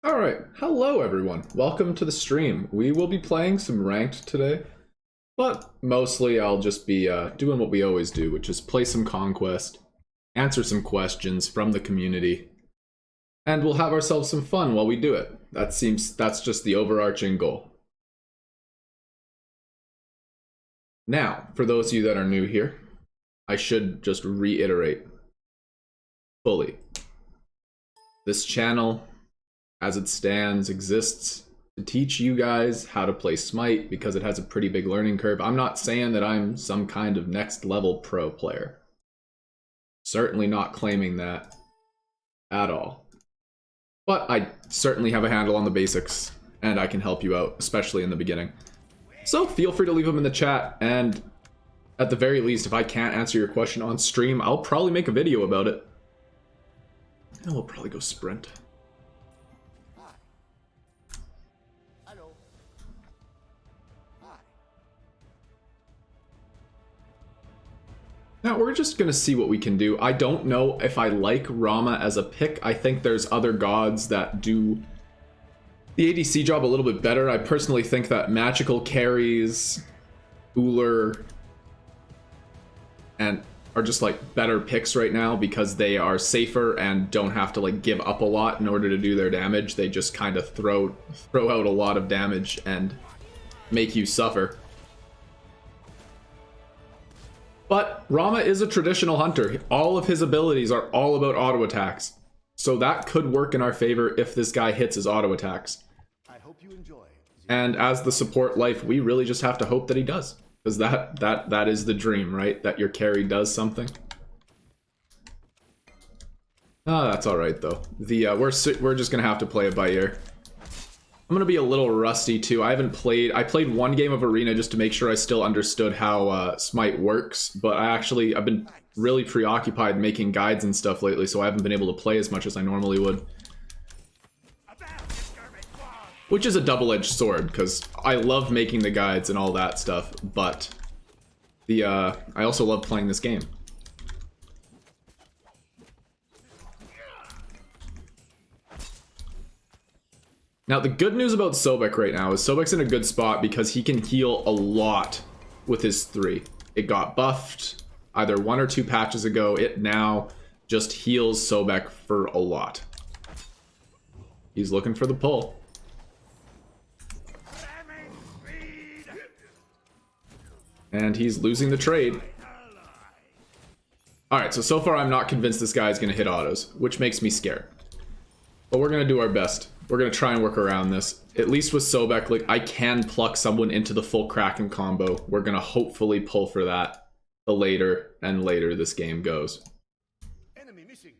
Alright, hello everyone. Welcome to the stream. We will be playing some ranked today, but mostly I'll just be doing what we always do, which is play some Conquest, answer some questions from the community, and we'll have ourselves some fun while we do it. That's just the overarching goal. Now, for those of you that are new here, I should just reiterate fully. This channel, as it stands, exists to teach you guys how to play Smite because it has a pretty big learning curve. I'm not saying that I'm some kind of next level pro player. Certainly not claiming that at all. But I certainly have a handle on the basics and I can help you out, especially in the beginning. So feel free to leave them in the chat, and at the very least, if I can't answer your question on stream, I'll probably make a video about it. And we'll probably go sprint. Now we're just gonna see what we can do. I don't know if I like Rama as a pick. I think there's other gods that do the ADC job a little bit better. I personally think that magical carries, Uller, and are just like better picks right now because they are safer and don't have to like give up a lot in order to do their damage. They just kind of throw out a lot of damage and make you suffer. But Rama is a traditional hunter. All of his abilities are all about auto attacks. So that could work in our favor if this guy hits his auto attacks. I hope you enjoy. And as the support life, we really just have to hope that he does. Because that is the dream, right? That your carry does something. Ah, that's alright though. We're just gonna have to play it by ear. I'm gonna be a little rusty too. I played one game of Arena just to make sure I still understood how Smite works, but I've been really preoccupied making guides and stuff lately, so I haven't been able to play as much as I normally would. Which is a double-edged sword, because I love making the guides and all that stuff, but I also love playing this game. Now, the good news about Sobek right now is Sobek's in a good spot because he can heal a lot with his 3. It got buffed either 1 or 2 patches ago. It now just heals Sobek for a lot. He's looking for the pull. And he's losing the trade. Alright, so far I'm not convinced this guy is going to hit autos, which makes me scared. But we're going to do our best. We're going to try and work around this. At least with Sobek, like, I can pluck someone into the full Kraken combo. We're going to hopefully pull for that the later and later this game goes. Enemy missing.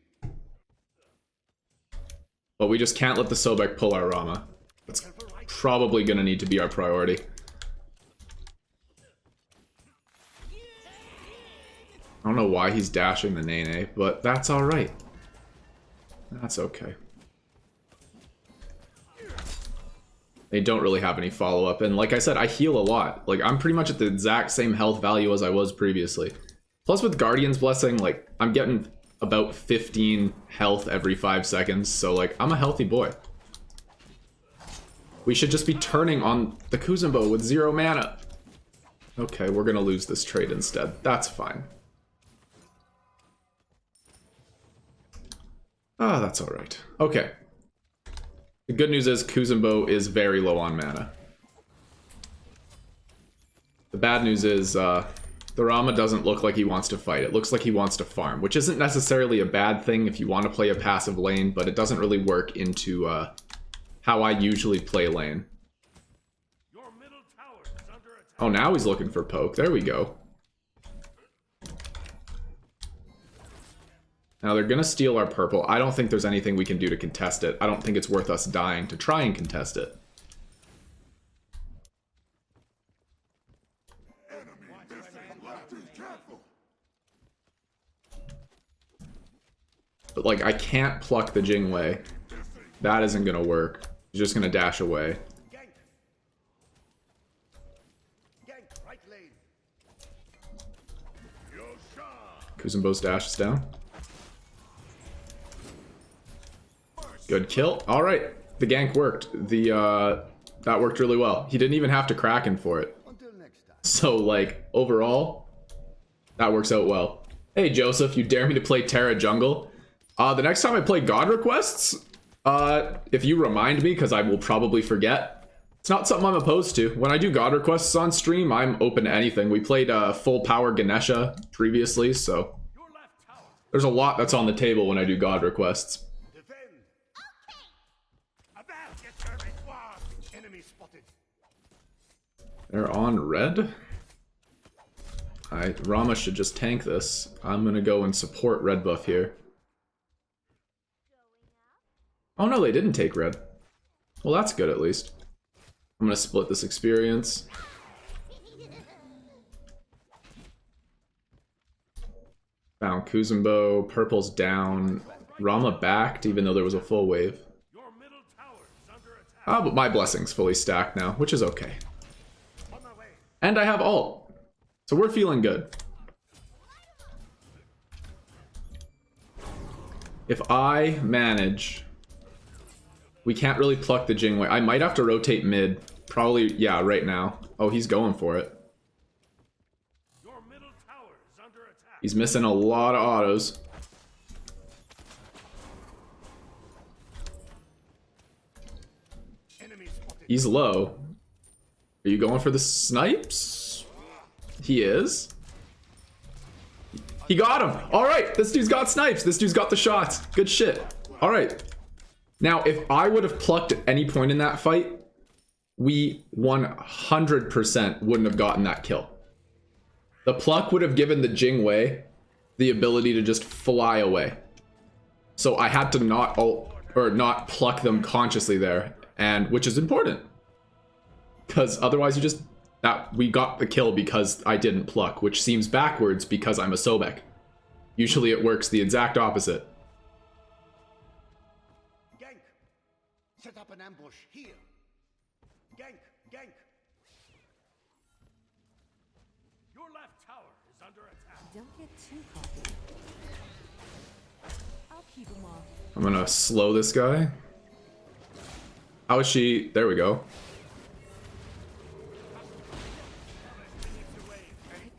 But we just can't let the Sobek pull our Rama. That's probably going to need to be our priority. I don't know why he's dashing the Nene, but that's alright. That's okay. They don't really have any follow-up, and like I said, I heal a lot. Like, I'm pretty much at the exact same health value as I was previously. Plus with Guardian's Blessing, like, I'm getting about 15 health every 5 seconds, so like, I'm a healthy boy. We should just be turning on the Kuzumbo with 0 mana. Okay, we're gonna lose this trade instead. That's fine. Ah, that's alright. Okay. The good news is Kuzumbo is very low on mana. The bad news is the Rama doesn't look like he wants to fight. It looks like he wants to farm, which isn't necessarily a bad thing if you want to play a passive lane, but it doesn't really work into how I usually play lane. Oh, now he's looking for poke. There we go. Now they're gonna steal our purple. I don't think there's anything we can do to contest it. I don't think it's worth us dying to try and contest it. But like, I can't pluck the Jingwei. That isn't gonna work. He's just gonna dash away. Kuzumbo's dash is down. Good kill. All right. The gank worked. That worked really well. He didn't even have to Kraken for it. Until next time. So, like, overall, that works out well. Hey, Joseph, you dare me to play Terra Jungle? The next time I play God Requests, if you remind me, because I will probably forget, it's not something I'm opposed to. When I do God Requests on stream, I'm open to anything. We played Full Power Ganesha previously, so there's a lot that's on the table when I do God Requests. Defend. About your territoire. Enemy spotted. They're on red. Rama should just tank this. I'm gonna go and support red buff here. Oh no, they didn't take red. Well, that's good at least. I'm gonna split this experience. Found Kuzumbo. Purple's down. Rama backed, even though there was a full wave. Ah, but my blessing's fully stacked now, which is okay. And I have ult. So we're feeling good. If I manage... We can't really pluck the Jingwei. I might have to rotate mid. Probably, yeah, right now. Oh, he's going for it. He's missing a lot of autos. He's low. Are you going for the snipes? He is. He got him. All right, this dude's got snipes. This dude's got the shots. Good shit. All right. Now, if I would have plucked at any point in that fight, we 100% wouldn't have gotten that kill. The pluck would have given the Jingwei the ability to just fly away. So I had to not ult or not pluck them consciously there, and which is important. Because otherwise you just we got the kill because I didn't pluck, which seems backwards because I'm a Sobek. Usually it works the exact opposite. Gank. Set up an ambush here. Gank. Gank. Your left tower is under attack. Don't get too cocky. I'll keep him off. I'm gonna slow this guy. How is she? There we go.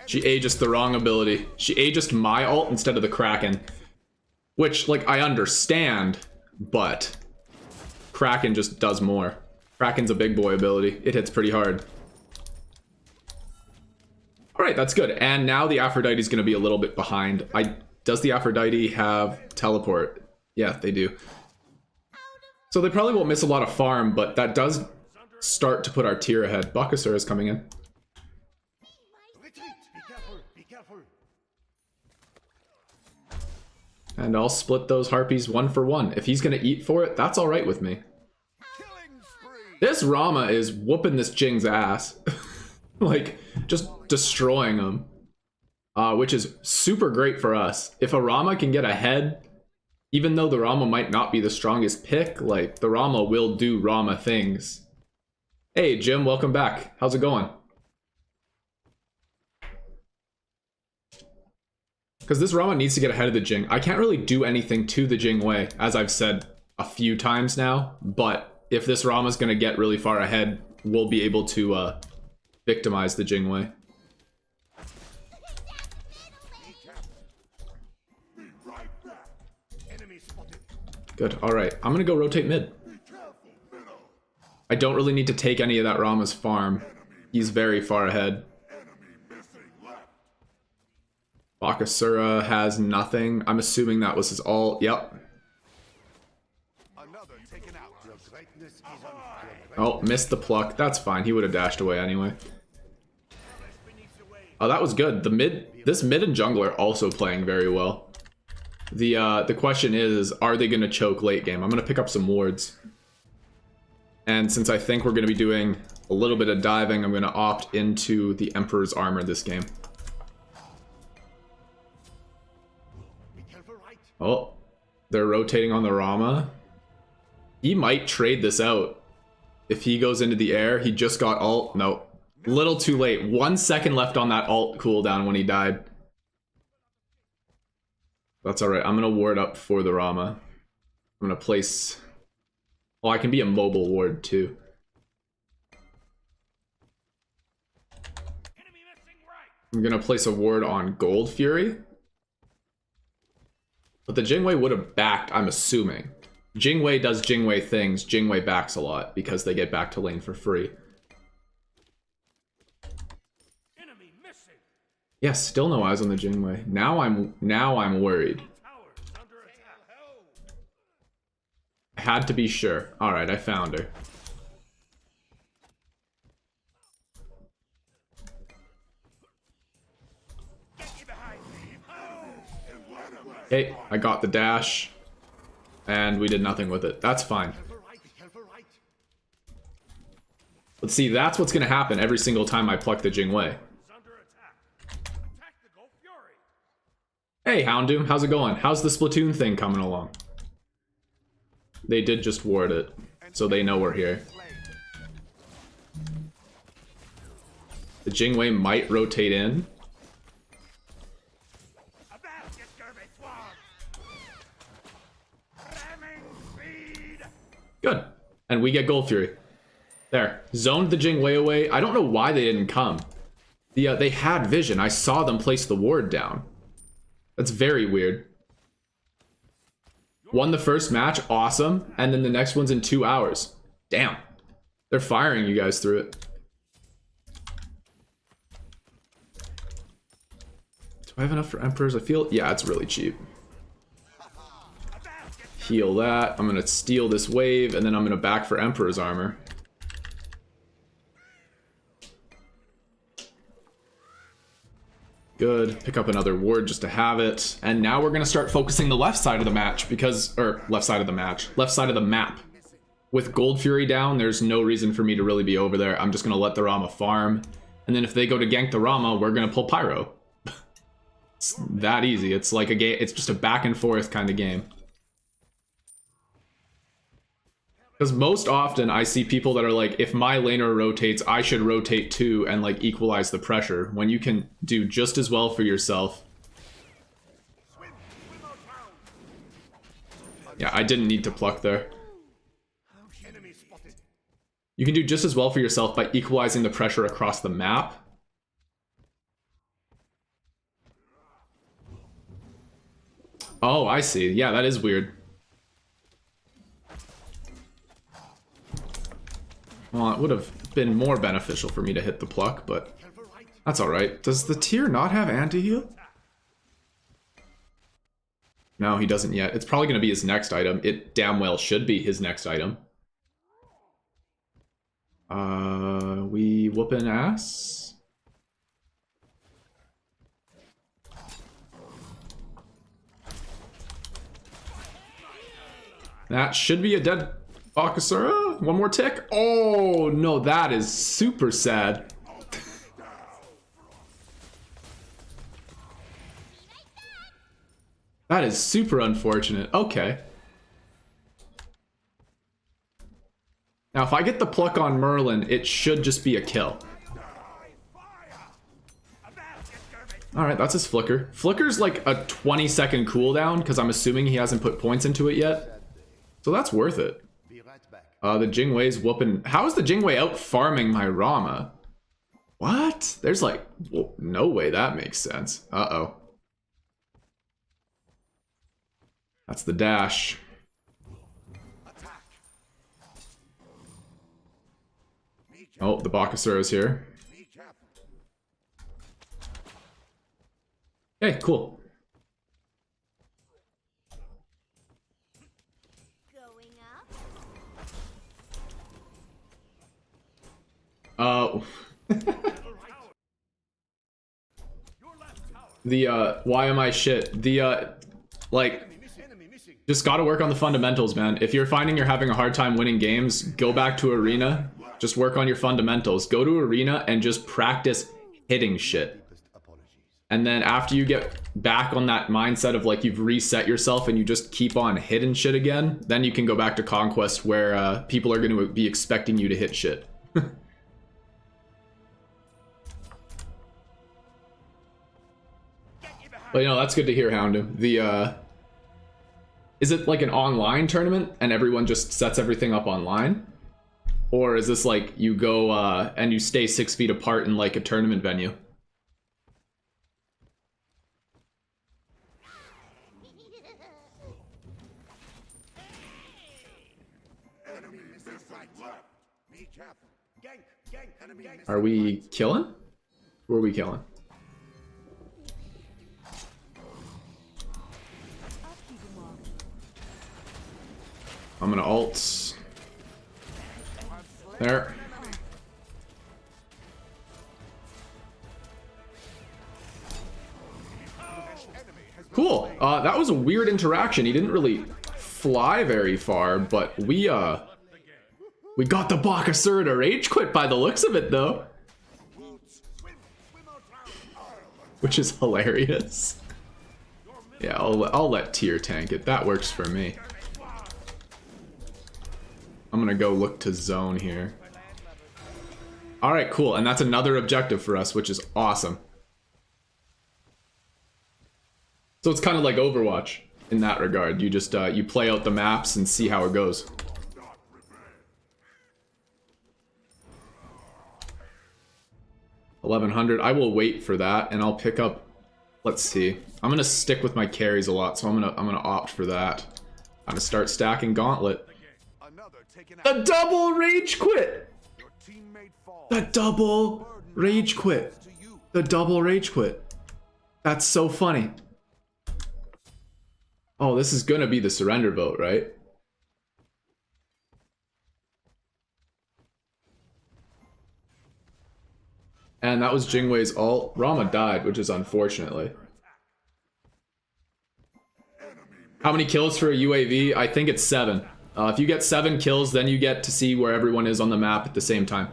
She aegis the wrong ability. She aegis my ult instead of the Kraken. Which, like, I understand, but Kraken just does more. Kraken's a big boy ability. It hits pretty hard. Alright, that's good. And now the Aphrodite's gonna be a little bit behind. Does the Aphrodite have teleport? Yeah, they do. So they probably won't miss a lot of farm, but that does start to put our tier ahead. Bakasura is coming in. Retreat. Be careful. Be careful. And I'll split those harpies 1 for 1. If he's gonna eat for it, that's alright with me. Killing spree. This Rama is whooping this Jing's ass. Like, just destroying him. Which is super great for us. If a Rama can get ahead, even though the Rama might not be the strongest pick, like, the Rama will do Rama things. Hey, Jim, welcome back. How's it going? Because this Rama needs to get ahead of the Jing. I can't really do anything to the Jingwei, as I've said a few times now, but if this Rama's going to get really far ahead, we'll be able to victimize the Jingwei. Enemy spotted. Good, alright. I'm going to go rotate mid. I don't really need to take any of that Rama's farm. He's very far ahead. Bakasura has nothing. I'm assuming that was his ult. Yep. Another taken out. Your greatness is on. Oh, missed the pluck. That's fine. He would have dashed away anyway. Oh, that was good. This mid and jungle are also playing very well. The question is, are they going to choke late game? I'm going to pick up some wards. And since I think we're going to be doing a little bit of diving, I'm going to opt into the Emperor's Armor this game. Be careful, right? Oh, they're rotating on the Rama. He might trade this out. If he goes into the air, he just got ult. No, little too late. 1 second left on that ult cooldown when he died. That's alright. I'm going to ward up for the Rama. I'm going to place Oh, I can be a mobile ward too. I'm gonna place a ward on Gold Fury. But the Jingwei would have backed, I'm assuming. Jingwei does Jingwei things. Jingwei backs a lot because they get back to lane for free. Yeah, still no eyes on the Jingwei. Now I'm worried. I had to be sure. Alright, I found her. Okay, I got the dash. And we did nothing with it. That's fine. But see, that's what's gonna happen every single time I pluck the Jingwei. Hey, Houndoom, how's it going? How's the Splatoon thing coming along? They did just ward it, so they know we're here. The Jingwei might rotate in. Good. And we get Gold Fury. There. Zoned the Jingwei away. I don't know why they didn't come. They had vision. I saw them place the ward down. That's very weird. Won the first match. Awesome. And then the next one's in 2 hours. Damn. They're firing you guys through it. Do I have enough for Emperors? I feel... Yeah, it's really cheap. Heal that. I'm gonna steal this wave, and then I'm gonna back for Emperor's armor. Good. Pick up another ward just to have it. And now we're gonna start focusing the left side of the match because... Or, left side of the match. Left side of the map. With Gold Fury down, there's no reason for me to really be over there. I'm just gonna let the Rama farm. And then if they go to gank the Rama, we're gonna pull Pyro. It's that easy. It's like a game. It's just a back and forth kind of game. Because most often I see people that are like, if my laner rotates, I should rotate too and like equalize the pressure. When you can do just as well for yourself. Yeah, I didn't need to pluck there. You can do just as well for yourself by equalizing the pressure across the map. Oh, I see. Yeah, that is weird. Well, it would have been more beneficial for me to hit the pluck, but that's alright. Does the tier not have anti-heal? No, he doesn't yet. It's probably going to be his next item. It damn well should be his next item. We whooping ass? That should be a dead Bakasura. One more tick. Oh, no, that is super sad. That is super unfortunate. Okay. Now, if I get the pluck on Merlin, it should just be a kill. Alright, that's his Flicker. Flicker's like a 20-second cooldown, because I'm assuming he hasn't put points into it yet. So that's worth it. The Jingwei's whooping... How is the Jingwei out farming my Rama? What? There's like... Well, no way that makes sense. Uh-oh. That's the dash. Oh, the Bakasura is here. Okay, cool. Why am I shit? Like, just gotta work on the fundamentals, man. If you're finding you're having a hard time winning games, go back to Arena. Just work on your fundamentals. Go to Arena and just practice hitting shit. And then after you get back on that mindset of like you've reset yourself and you just keep on hitting shit again, then you can go back to Conquest where people are going to be expecting you to hit shit. But you know, that's good to hear, Houndoom. Is it like an online tournament and everyone just sets everything up online? Or is this like you go and you stay 6 feet apart in like a tournament venue? Are we killing? Who are we killing? I'll keep him off. I'm gonna ult. There. Cool. That was a weird interaction. He didn't really fly very far, but we got the Bakasura to rage quit by the looks of it, though. Which is hilarious. Yeah, I'll let Tyr tank it. That works for me. I'm gonna go look to zone here. Alright, cool. And that's another objective for us, which is awesome. So it's kind of like Overwatch in that regard. You just you play out the maps and see how it goes. $1,100. I will wait for that, and I'll pick up. Let's see. I'm gonna stick with my carries a lot, so I'm gonna opt for that. I'm gonna start stacking Gauntlet. A double rage quit. The double rage quit. The double rage quit. That's so funny. Oh, this is gonna be the surrender vote, right? And that was Jingwei's ult. Rama died, which is unfortunately. How many kills for a UAV? I think it's 7. If you get 7 kills, then you get to see where everyone is on the map at the same time.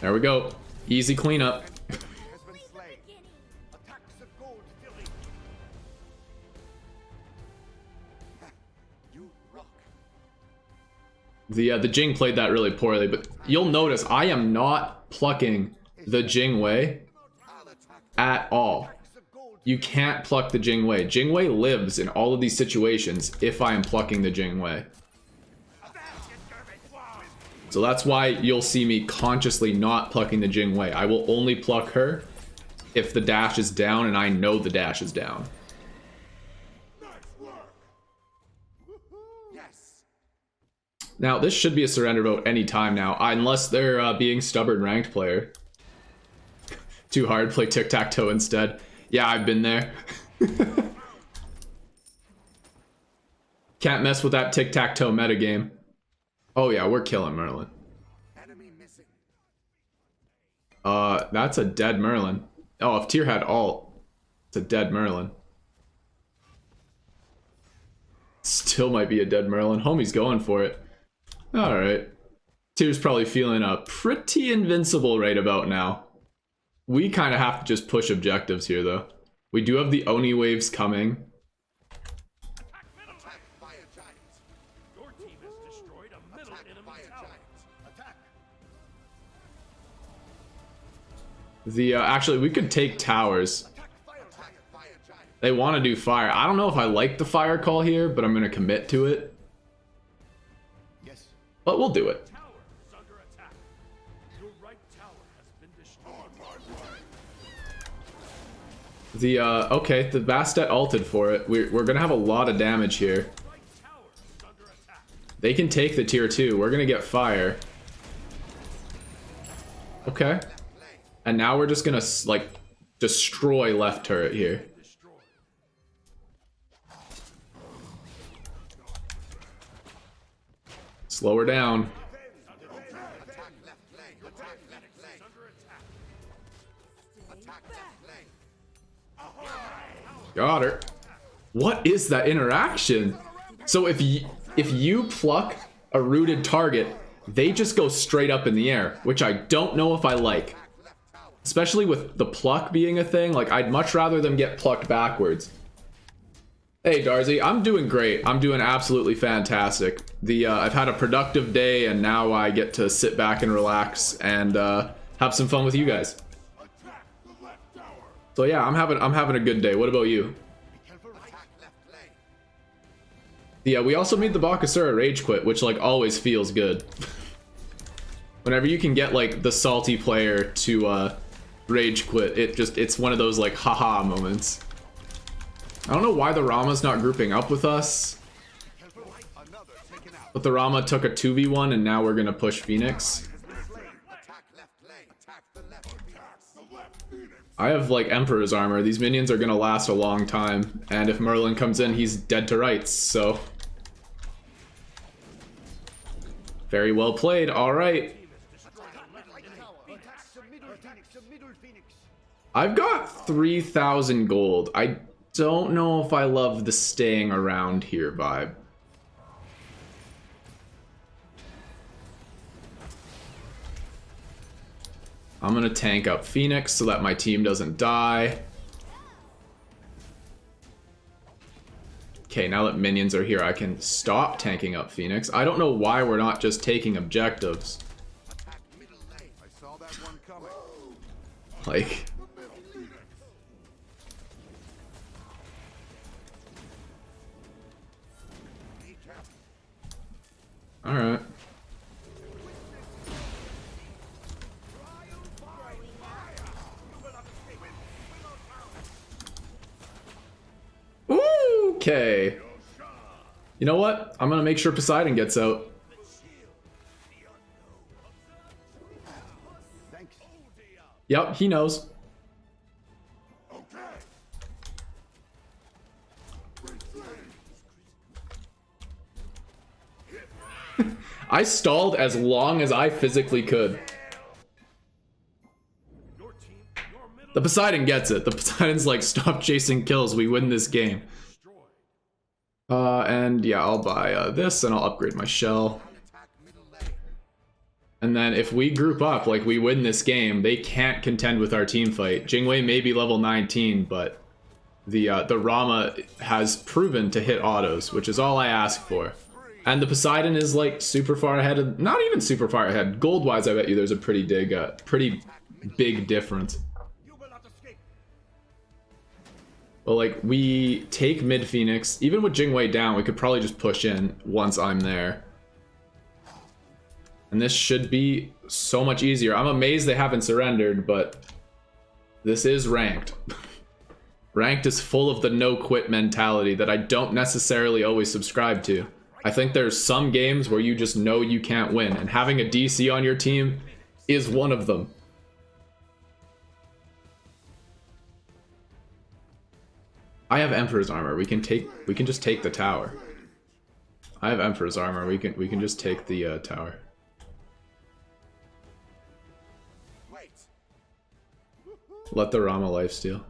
There we go. Easy cleanup. The Jing played that really poorly, but you'll notice I am not plucking the Jingwei at all. You can't pluck the Jingwei. Jingwei lives in all of these situations if I am plucking the Jingwei. So that's why you'll see me consciously not plucking the Jingwei. I will only pluck her if the dash is down and I know the dash is down. Now, this should be a surrender vote anytime now, unless they're being stubborn ranked player. Too hard, play tic-tac-toe instead. Yeah, I've been there. Can't mess with that tic-tac-toe metagame. Oh yeah, we're killing Merlin. That's a dead Merlin. Oh, if Tyr had ult, it's a dead Merlin. Still might be a dead Merlin. Homie's going for it. Alright. Tyr's probably feeling pretty invincible right about now. We kind of have to just push objectives here, though. We do have the Oni waves coming. Actually, we could take towers. They want to do fire. I don't know if I like the fire call here, but I'm going to commit to it. But we'll do it. Okay, the Bastet ulted for it. We're gonna have a lot of damage here. They can take the tier 2. We're gonna get fire. Okay. And now we're just gonna, like, destroy left turret here. Slow her down. Got her. What is that interaction? So if you pluck a rooted target, they just go straight up in the air, which I don't know if I like. Especially with the pluck being a thing, like I'd much rather them get plucked backwards. Hey Darcy, I'm doing great. I'm doing absolutely fantastic. I've had a productive day, and now I get to sit back and relax and have some fun with you guys. So yeah, I'm having a good day. What about you? Yeah, we also made the Bakasura rage quit, which like always feels good. Whenever you can get like the salty player to rage quit, it's one of those like haha moments. I don't know why the Rama's not grouping up with us. But the Rama took a 2v1 and now we're gonna push Phoenix. I have like Emperor's armor. These minions are gonna last a long time. And if Merlin comes in, he's dead to rights, so. Very well played, alright. I've got 3,000 gold. I don't know if I love the staying around here vibe. I'm gonna tank up Phoenix so that my team doesn't die. Okay, now that minions are here, I can stop tanking up Phoenix. I don't know why we're not just taking objectives. Like... Alright. Okay. You know what? I'm gonna make sure Poseidon gets out. Yep, he knows. I stalled as long as I physically could. The Poseidon gets it. The Poseidon's like, stop chasing kills, we win this game. And yeah, I'll buy this and I'll upgrade my shell. And then if we group up, like we win this game, they can't contend with our team fight. Jingwei may be level 19, but the Rama has proven to hit autos, which is all I ask for. And the Poseidon is like super far ahead of, not even super far ahead. Gold wise, I bet you there's a pretty big difference. But like we take mid Phoenix, even with Jingwei down, we could probably just push in once I'm there. And this should be so much easier. I'm amazed they haven't surrendered, but this is ranked. Ranked is full of the no quit mentality that I don't necessarily always subscribe to. I think there's some games where you just know you can't win, and having a DC on your team is one of them. I have Emperor's armor. We can just take the tower. I have Emperor's armor. We can just take the tower. Let the Rama lifesteal.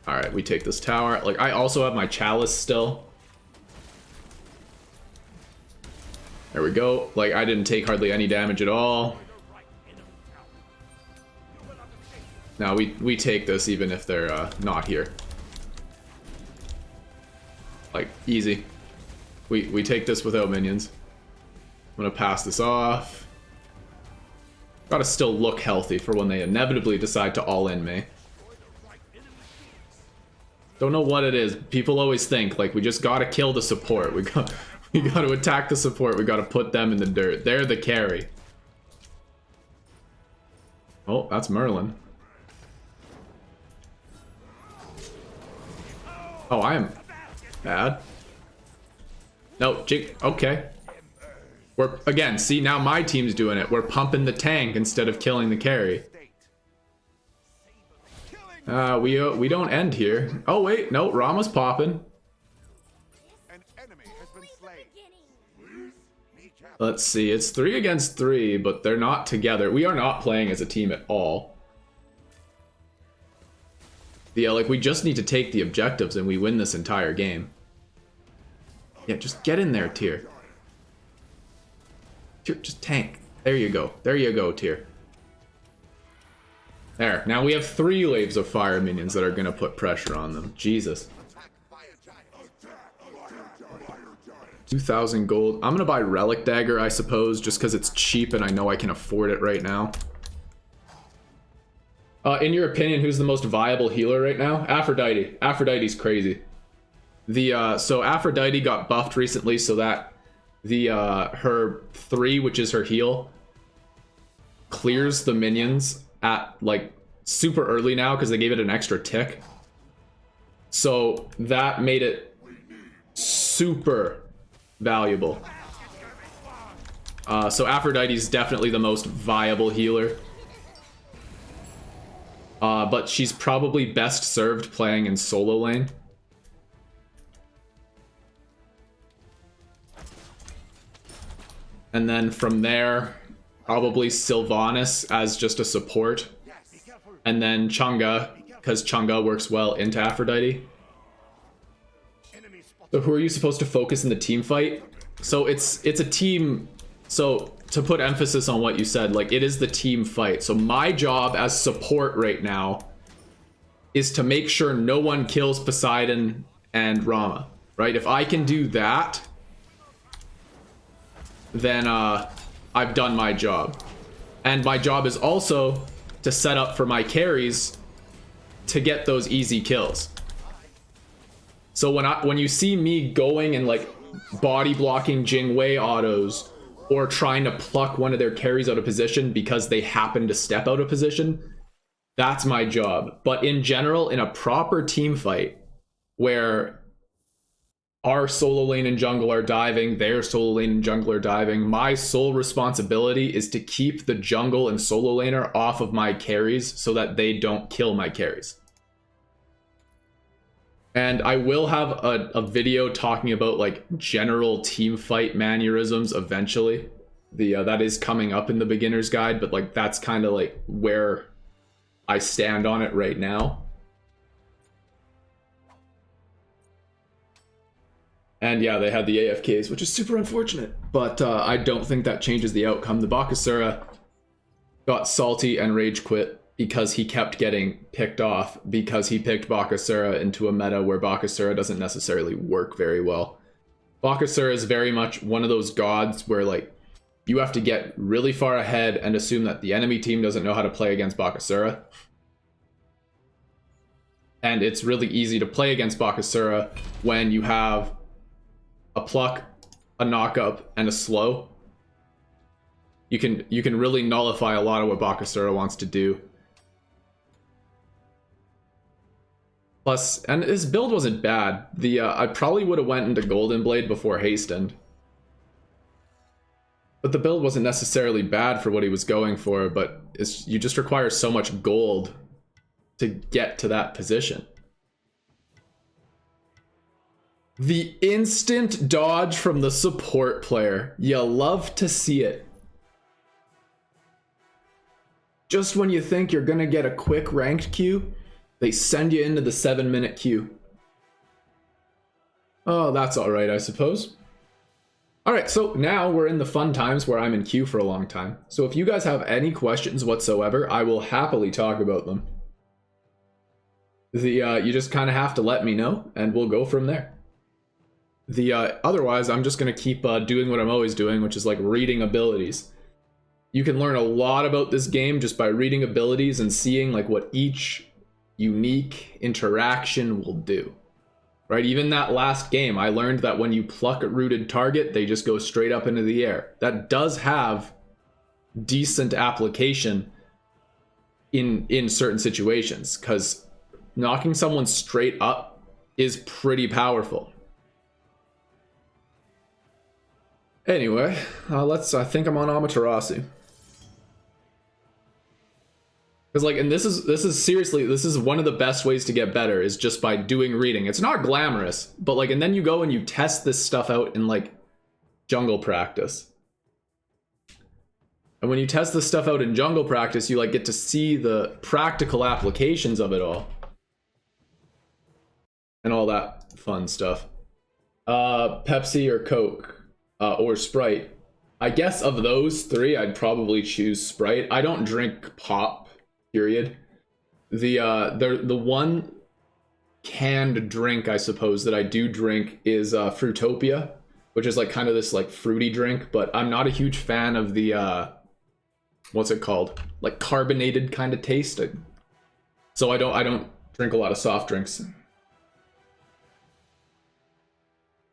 Alright, we take this tower. Like, I also have my chalice still. There we go. Like, I didn't take hardly any damage at all. Now, we take this even if they're not here. Like, easy. We take this without minions. I'm gonna pass this off. Gotta still look healthy for when they inevitably decide to all-in me. Don't know what it is. People always think, like, we just gotta kill the support. We gotta attack the support. We gotta put them in the dirt. They're the carry. Oh, that's Merlin. Oh, I am bad. No, okay. We're, again, see, now my team's doing it. We're pumping the tank instead of killing the carry. We don't end here. Oh wait, no, Rama's popping. Let's see, it's 3 against 3, but they're not together. We are not playing as a team at all. Yeah, like we just need to take the objectives and we win this entire game. Yeah, just get in there, Tyr. Tyr, just tank. There you go. There you go, Tyr. There. Now we have 3 waves of fire minions that are gonna put pressure on them. Jesus. 2,000 gold. I'm gonna buy Relic Dagger, I suppose, just because it's cheap and I know I can afford it right now. In your opinion, who's the most viable healer right now? Aphrodite. Aphrodite's crazy. So Aphrodite got buffed recently so that her 3, which is her heal, clears the minions at like super early now because they gave it an extra tick. So that made it super valuable. So Aphrodite's definitely the most viable healer. But she's probably best served playing in solo lane. And then from there, probably Sylvanas as just a support. And then Chang'e, because Chang'e works well into Aphrodite. So who are you supposed to focus in the team fight? So it's a team. So to put emphasis on what you said, like it is the team fight. So my job as support right now is to make sure no one kills Poseidon and Rama, right? If I can do that, then I've done my job. And my job is also to set up for my carries to get those easy kills. So when you see me going and like body blocking Jingwei autos or trying to pluck one of their carries out of position because they happen to step out of position, that's my job. But in general, in a proper team fight where our solo lane and jungle are diving, their solo lane and jungle are diving, my sole responsibility is to keep the jungle and solo laner off of my carries so that they don't kill my carries. And I will have a video talking about like general team fight mannerisms eventually. That is coming up in the beginner's guide, but like that's kind of like where I stand on it right now. And yeah, they had the AFKs, which is super unfortunate, but I don't think that changes the outcome. The Bakasura got salty and rage quit because he kept getting picked off because he picked Bakasura into a meta where Bakasura doesn't necessarily work very well. Bakasura is very much one of those gods where like you have to get really far ahead and assume that the enemy team doesn't know how to play against Bakasura. And it's really easy to play against Bakasura when you have a pluck, a knock up, and a slow. You can really nullify a lot of what Bakasura wants to do. Plus, and his build wasn't bad. I probably would have went into Golden Blade before Hastened. But the build wasn't necessarily bad for what he was going for, but you just require so much gold to get to that position. The instant dodge from the support player. You love to see it. Just when you think you're gonna get a quick ranked queue, they send you into the 7-minute queue. Oh, that's alright, I suppose. Alright, so now we're in the fun times where I'm in queue for a long time. So if you guys have any questions whatsoever, I will happily talk about them. You just kind of have to let me know, and we'll go from there. Otherwise, I'm just going to keep doing what I'm always doing, which is like reading abilities. You can learn a lot about this game just by reading abilities and seeing like what each unique interaction will do. Right? Even that last game, I learned that when you pluck a rooted target, they just go straight up into the air. That does have decent application in certain situations, because knocking someone straight up is pretty powerful. Anyway, I think I'm on Amaterasu. Because like, and this is seriously, this is one of the best ways to get better, is just by doing reading. It's not glamorous, but like, and then you go and you test this stuff out in like jungle practice. And when you test this stuff out in jungle practice, you like get to see the practical applications of it all. And all that fun stuff. Pepsi or Coke, or Sprite. I guess of those three, I'd probably choose Sprite. I don't drink pop period. The one canned drink, I suppose, that I do drink is Fruitopia, which is like kind of this like fruity drink, but I'm not a huge fan of the what's it called, like carbonated kind of taste. So I don't drink a lot of soft drinks.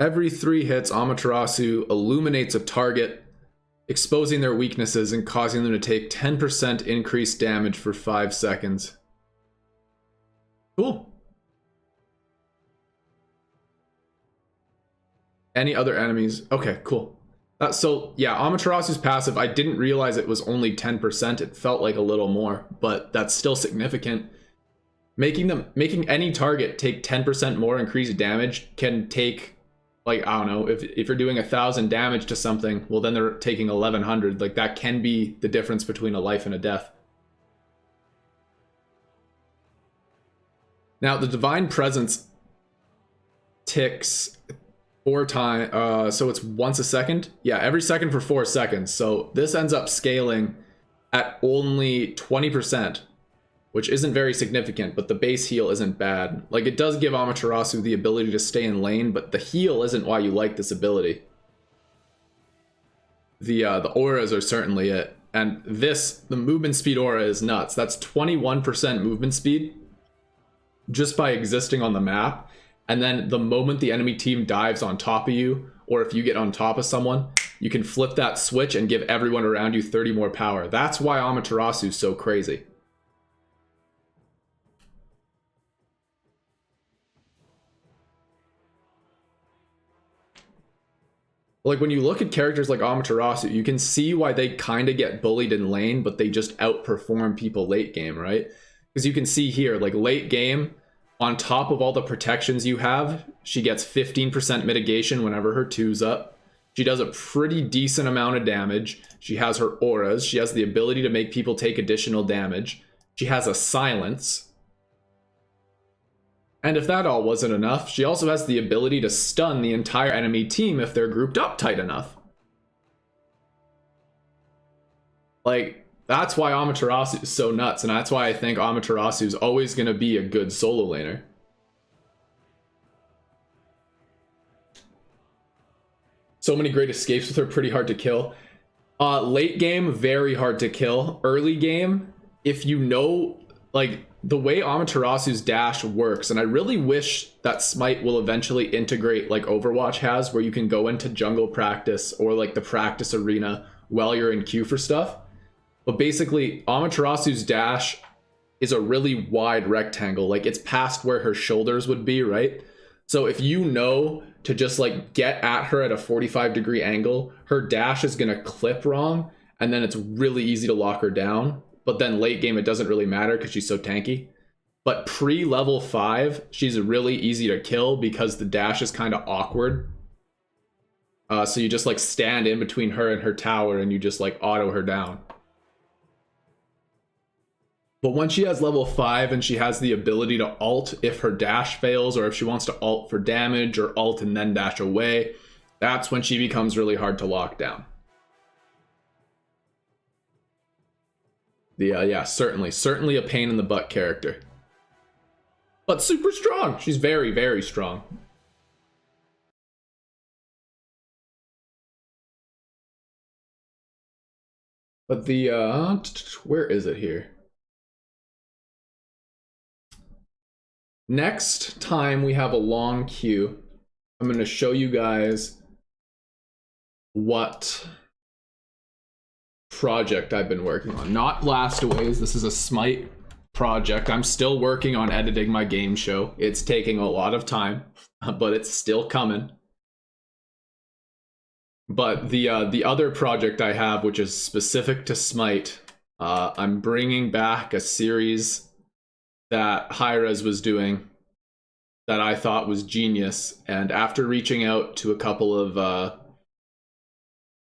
Every 3 hits, Amaterasu illuminates a target, exposing their weaknesses and causing them to take 10% increased damage for 5 seconds. Cool. Any other enemies? Okay, cool. So yeah, Amaterasu's passive, I didn't realize it was only 10%. It felt like a little more, but that's still significant. Making any target take 10% more increased damage can take, like, I don't know, if you're doing 1,000 damage to something, well then they're taking 1,100. Like, that can be the difference between a life and a death. Now the Divine Presence ticks 4 times, so it's once a second. Yeah, every second for 4 seconds. So this ends up scaling at only 20%, which isn't very significant, but the base heal isn't bad. Like, it does give Amaterasu the ability to stay in lane, but the heal isn't why you like this ability. The auras are certainly it. And the movement speed aura is nuts. That's 21% movement speed just by existing on the map. And then the moment the enemy team dives on top of you, or if you get on top of someone, you can flip that switch and give everyone around you 30 more power. That's why Amaterasu is so crazy. Like, when you look at characters like Amaterasu, you can see why they kind of get bullied in lane, but they just outperform people late game, right? Because you can see here, like, late game, on top of all the protections you have, she gets 15% mitigation whenever her 2's up. She does a pretty decent amount of damage. She has her auras. She has the ability to make people take additional damage. She has a silence. And if that all wasn't enough, she also has the ability to stun the entire enemy team if they're grouped up tight enough. Like, that's why Amaterasu is so nuts, and that's why I think Amaterasu is always going to be a good solo laner. So many great escapes with her, pretty hard to kill. Late game, very hard to kill. Early game, if you know, like, the way Amaterasu's dash works, and I really wish that Smite will eventually integrate like Overwatch has, where you can go into jungle practice or like the practice arena while you're in queue for stuff. But basically, Amaterasu's dash is a really wide rectangle. Like, it's past where her shoulders would be, right? So if you know to just like get at her at a 45-degree angle, her dash is going to clip wrong, and then it's really easy to lock her down. But then late game, it doesn't really matter because she's so tanky. But pre-level 5, she's really easy to kill because the dash is kind of awkward. So you just like stand in between her and her tower and you just like auto her down. But once she has level 5 and she has the ability to ult if her dash fails, or if she wants to ult for damage or ult and then dash away, that's when she becomes really hard to lock down. Yeah, certainly a pain in the butt character. But super strong. She's very, very strong. But where is it here? Next time we have a long queue, I'm going to show you guys what project I've been working on. Not Blastaways, this is a Smite project. I'm still working on editing my game show. It's taking a lot of time, but it's still coming. But the other project I have, which is specific to Smite, I'm bringing back a series that Hi-Rez was doing that I thought was genius. And after reaching out to a couple of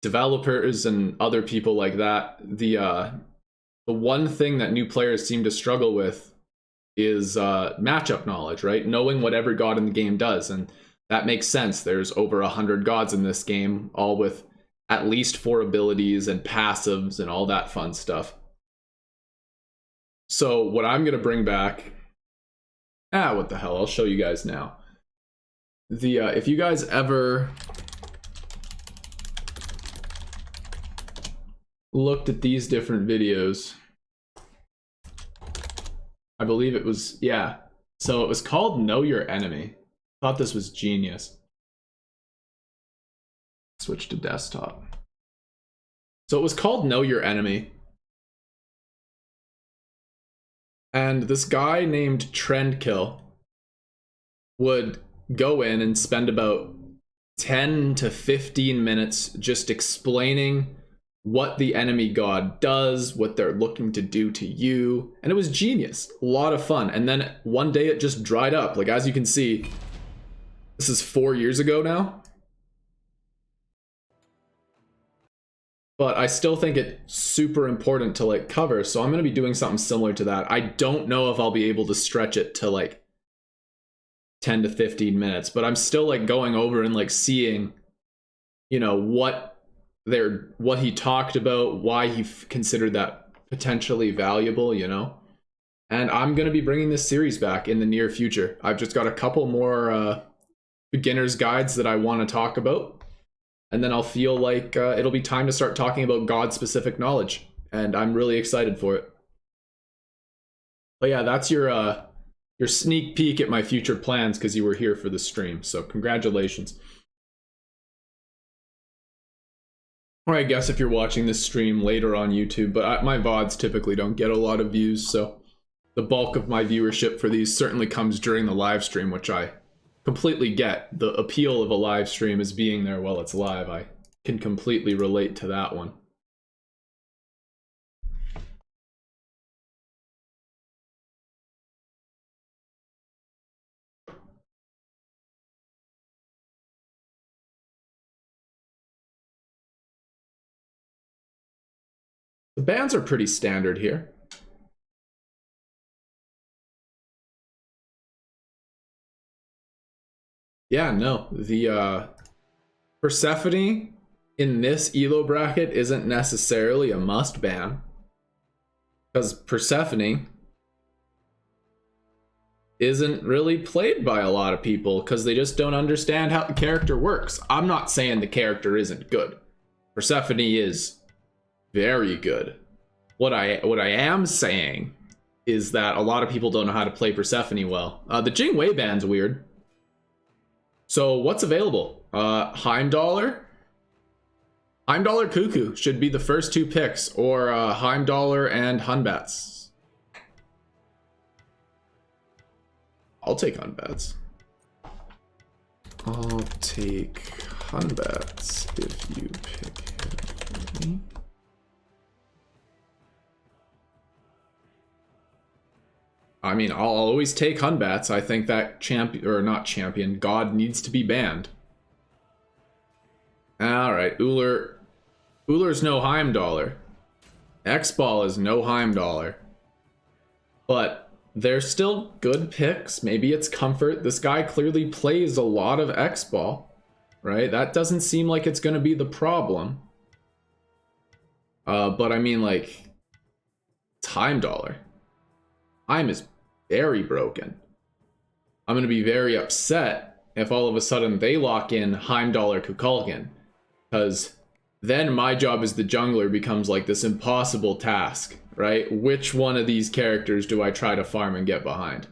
developers and other people like that, the one thing that new players seem to struggle with is matchup knowledge, right? Knowing what every god in the game does. And that makes sense. There's over 100 gods in this game, all with at least 4 abilities and passives and all that fun stuff. So what I'm gonna bring back, what the hell? I'll show you guys now. The if you guys ever looked at these different videos, I believe it was, yeah. So it was called Know Your Enemy. Thought this was genius. Switch to desktop. So it was called Know Your Enemy. And this guy named Trendkill would go in and spend about 10 to 15 minutes just explaining what the enemy god does, what they're looking to do to you. And it was genius. A lot of fun. And then one day it just dried up. Like, as you can see, this is 4 years ago now. But I still think it's super important to like cover, so I'm going to be doing something similar to that. I don't know if I'll be able to stretch it to like 10 to 15 minutes, but I'm still like going over and like seeing, you know, what he talked about, why he considered that potentially valuable, you know. And I'm going to be bringing this series back in the near future. I've just got a couple more beginner's guides that I want to talk about. And then I'll feel like it'll be time to start talking about God-specific knowledge. And I'm really excited for it. But yeah, that's your sneak peek at my future plans because you were here for the stream. So congratulations. Or I guess if you're watching this stream later on YouTube, but my VODs typically don't get a lot of views, so the bulk of my viewership for these certainly comes during the live stream, which I completely get. The appeal of a live stream is being there while it's live. I can completely relate to that one. The bands are pretty standard here. Yeah, no, the Persephone in this ELO bracket isn't necessarily a must ban, because Persephone isn't really played by a lot of people because they just don't understand how the character works. I'm not saying the character isn't good. Persephone is very good. What I am saying is that a lot of people don't know how to play Persephone well. The Jing Wei band's weird. So what's available? Heimdallr? Heimdallr Cuckoo should be the first two picks, or Heimdallr and Hunbats. I'll take Hunbats. I'll take Hunbats if you pick him. I mean, I'll always take Hunbats. I think that God needs to be banned. Alright, Ullr's no Heimdallr. X-Ball is no Heimdallr. But they're still good picks. Maybe it's comfort. This guy clearly plays a lot of X-Ball, right? That doesn't seem like it's going to be the problem. But I mean, like, it's Heimdallr. Heim is very broken. I'm going to be very upset if all of a sudden they lock in Heimdallr Kukulkan, because then my job as the jungler becomes like this impossible task, right? Which one of these characters do I try to farm and get behind?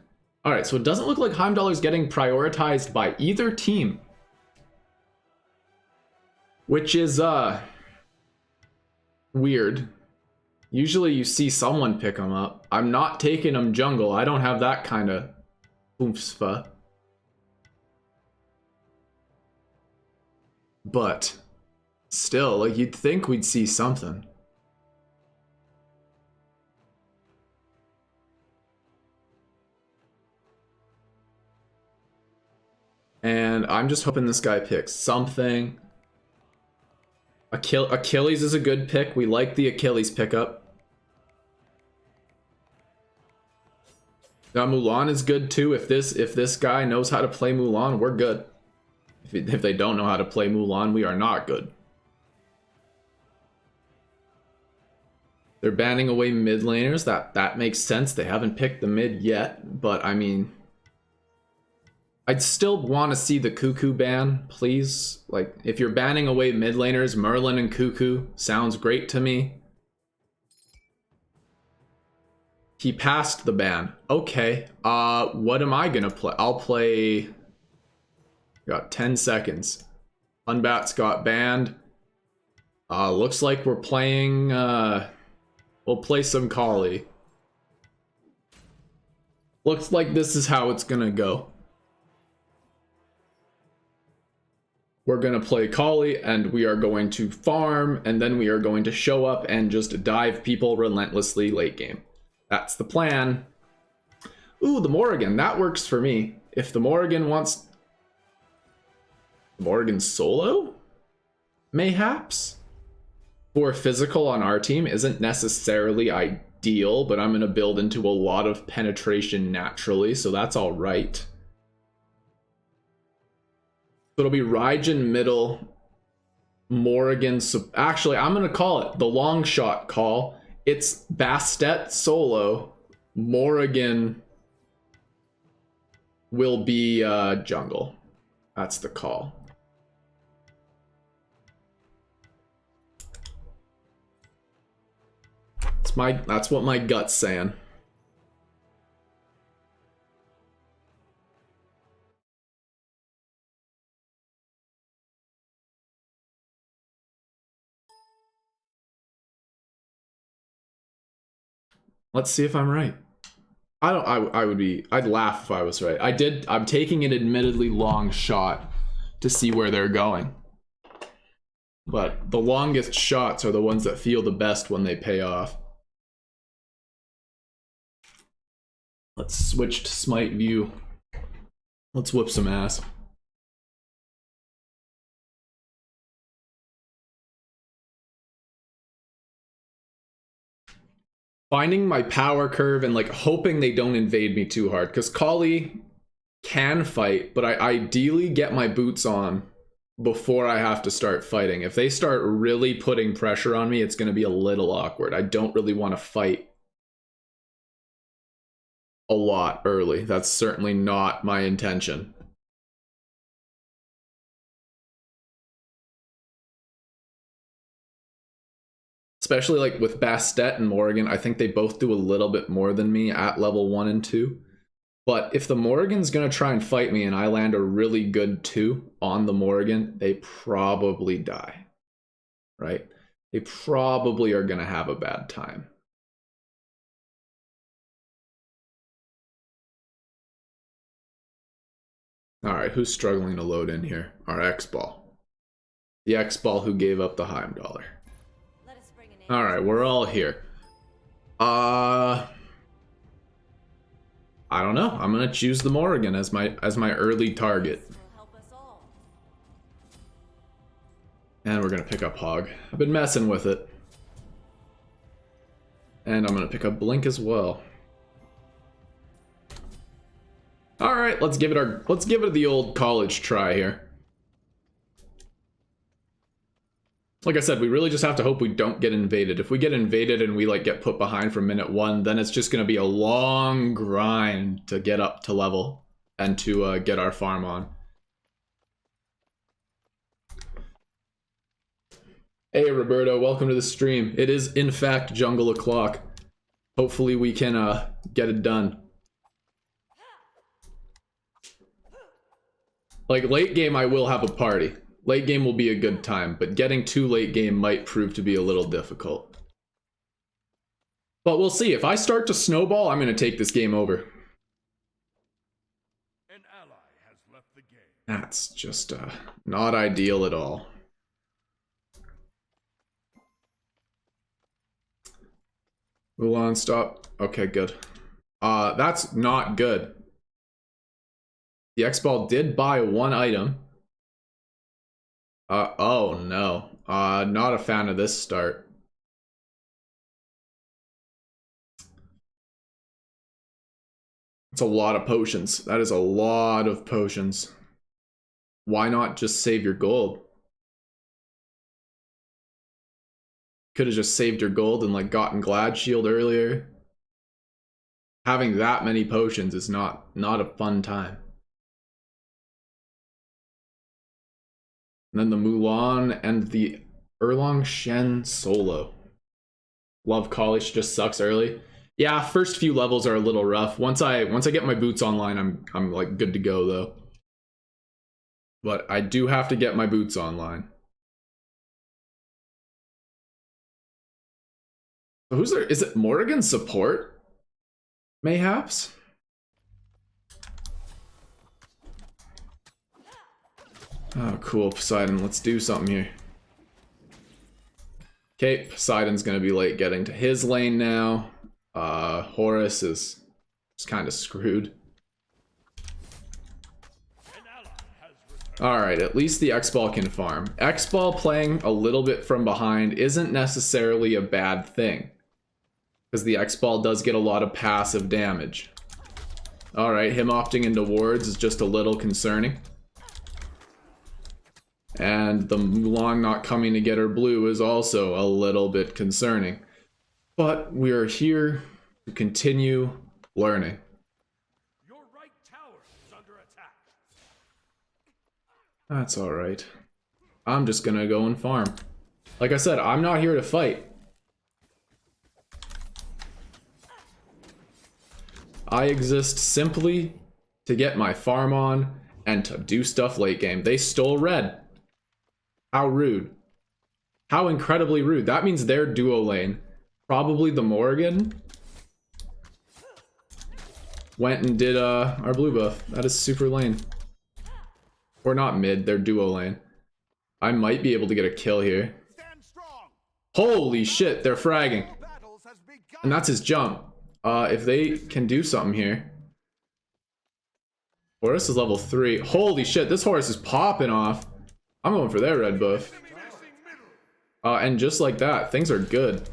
Alright, so it doesn't look like Heimdallr's getting prioritized by either team, which is weird. Usually you see someone pick him up. I'm not taking him jungle. I don't have that kind of oomphsfa. But still, like, you'd think we'd see something. And I'm just hoping this guy picks something. Achilles is a good pick. We like the Achilles pickup. Now Mulan is good too. If this guy knows how to play Mulan, we're good. If they don't know how to play Mulan, we are not good. They're banning away mid laners. That makes sense. They haven't picked the mid yet, but I mean, I'd still want to see the Cuckoo ban, please. Like, if you're banning away mid laners, Merlin and Cuckoo sounds great to me. He passed the ban. Okay. What am I gonna play? I'll play. Got 10 seconds. Unbats got banned. Looks like we're playing. We'll play some Kali. Looks like this is how it's gonna go. We're gonna play Kali, and we are going to farm, and then we are going to show up and just dive people relentlessly late game. That's the plan. Ooh, the Morrigan. That works for me. If the Morrigan wants... Morrigan solo? Mayhaps? For physical on our team isn't necessarily ideal, but I'm going to build into a lot of penetration naturally, so that's all right. So it'll be Raijin middle, Morrigan... Actually, I'm going to call it the long shot call. It's Bastet solo, Morrigan will be jungle. That's the call. That's what my gut's saying. Let's see if I'm right. I'd laugh if I was right. I'm taking an admittedly long shot to see where they're going. But the longest shots are the ones that feel the best when they pay off. Let's switch to Smite view. Let's whip some ass. Finding my power curve and like hoping they don't invade me too hard, because Kali can fight, but I ideally get my boots on before I have to start fighting. If they start really putting pressure on me, it's going to be a little awkward. I don't really want to fight a lot early. That's certainly not my intention. Especially like with Bastet and Morrigan, I think they both do a little bit more than me at level 1 and 2. But if the Morrigan's gonna try and fight me and I land a really good 2 on the Morrigan, they probably die. Right? They probably are gonna have a bad time. Alright, who's struggling to load in here? Our X-Ball. The X-Ball who gave up the Heimdallr. Alright, we're all here. I don't know. I'm gonna choose the Morrigan as my early target. And we're gonna pick up Hog. I've been messing with it. And I'm gonna pick up Blink as well. Alright, let's give it the old college try here. Like I said, we really just have to hope we don't get invaded. If we get invaded and we like get put behind from minute 1, then it's just going to be a long grind to get up to level and to get our farm on. Hey Roberto, welcome to the stream. It is in fact jungle o'clock. Hopefully we can get it done. Like late game I will have a party. Late game will be a good time, but getting too late game might prove to be a little difficult. But we'll see. If I start to snowball, I'm going to take this game over. An ally has left the game. That's just not ideal at all. Mulan, stop. Okay, good. That's not good. The X-Ball did buy 1 item. Oh no. Not a fan of this start. It's a lot of potions. That is a lot of potions. Why not just save your gold? Could have just saved your gold and like gotten Glad Shield earlier. Having that many potions is not a fun time. And then the Mulan and the Erlong Shen solo. Love Kali, she just sucks early. Yeah, first few levels are a little rough. Once I get my boots online, I'm like good to go though. But I do have to get my boots online. So who's there? Is it Morrigan support? Mayhaps? Oh, cool, Poseidon. Let's do something here. Okay, Poseidon's gonna be late getting to his lane now. Horus is kind of screwed. Alright, at least the X-Ball can farm. X-Ball playing a little bit from behind isn't necessarily a bad thing, because the X-Ball does get a lot of passive damage. Alright, him opting into wards is just a little concerning. And the Mulan not coming to get her blue is also a little bit concerning. But we are here to continue learning. Your right tower is under attack. That's alright. I'm just gonna go and farm. Like I said, I'm not here to fight. I exist simply to get my farm on and to do stuff late game. They stole red. How rude. How incredibly rude. That means their duo lane, probably the Morrigan, went and did our blue buff. That is super lame. Or not mid, their duo lane. I might be able to get a kill here. Holy shit, they're fragging. And that's his jump. If they can do something here. Horus is level 3. Holy shit, this Horus is popping off. I'm going for their red buff. And just like that, things are good.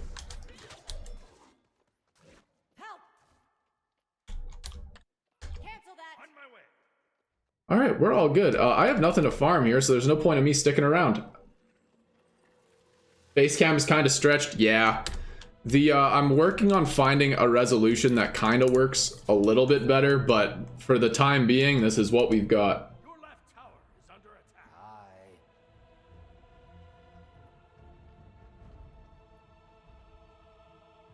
Alright, we're all good. I have nothing to farm here, so there's no point in me sticking around. Base cam is kind of stretched. Yeah. I'm working on finding a resolution that kind of works a little bit better, but for the time being, this is what we've got. Your left tower is under attack.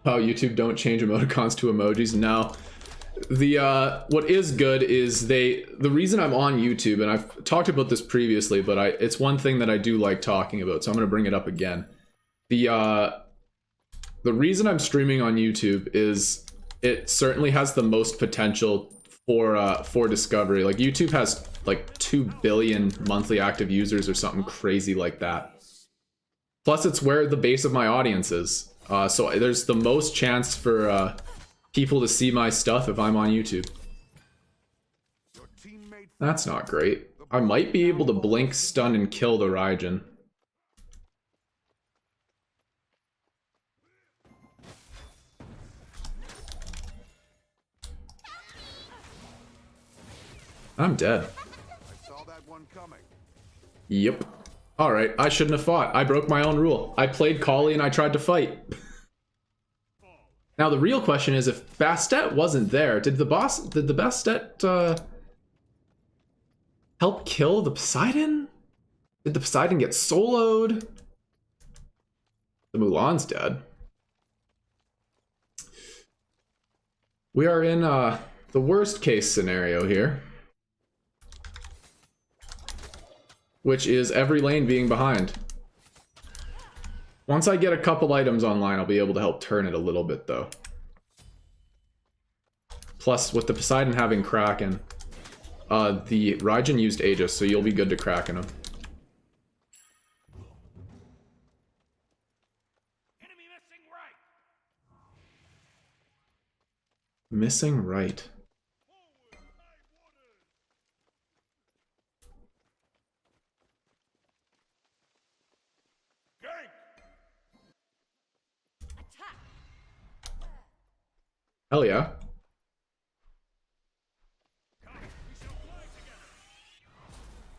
Oh, YouTube don't change emoticons to emojis. No. What is good is the reason I'm on YouTube, and I've talked about this previously, but it's one thing that I do like talking about, so I'm gonna bring it up again. The reason I'm streaming on YouTube is it certainly has the most potential for discovery. Like YouTube has like 2 billion monthly active users or something crazy like that. Plus, it's where the base of my audience is. So there's the most chance for people to see my stuff if I'm on YouTube. That's not great. I might be able to blink, stun, and kill the Raijin. I'm dead. I saw that one coming. Yep. Alright, I shouldn't have fought. I broke my own rule. I played Kali and I tried to fight. Now the real question is, if Bastet wasn't there, did the Bastet help kill the Poseidon? Did the Poseidon get soloed? The Mulan's dead. We are in the worst case scenario here, which is every lane being behind. Once I get a couple items online, I'll be able to help turn it a little bit, though. Plus, with the Poseidon having Kraken, the Raijin used Aegis, so you'll be good to Kraken him. Enemy missing right. Missing right. Hell yeah.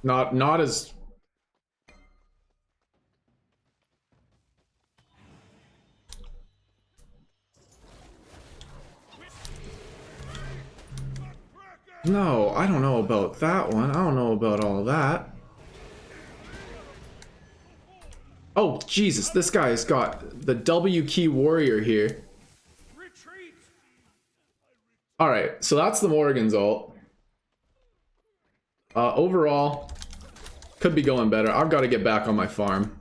Not as... No, I don't know about that one. I don't know about all that. Oh, Jesus, this guy's got the W key warrior here. Retreat! Alright, so that's the Morrigan's ult. Overall, could be going better. I've got to get back on my farm.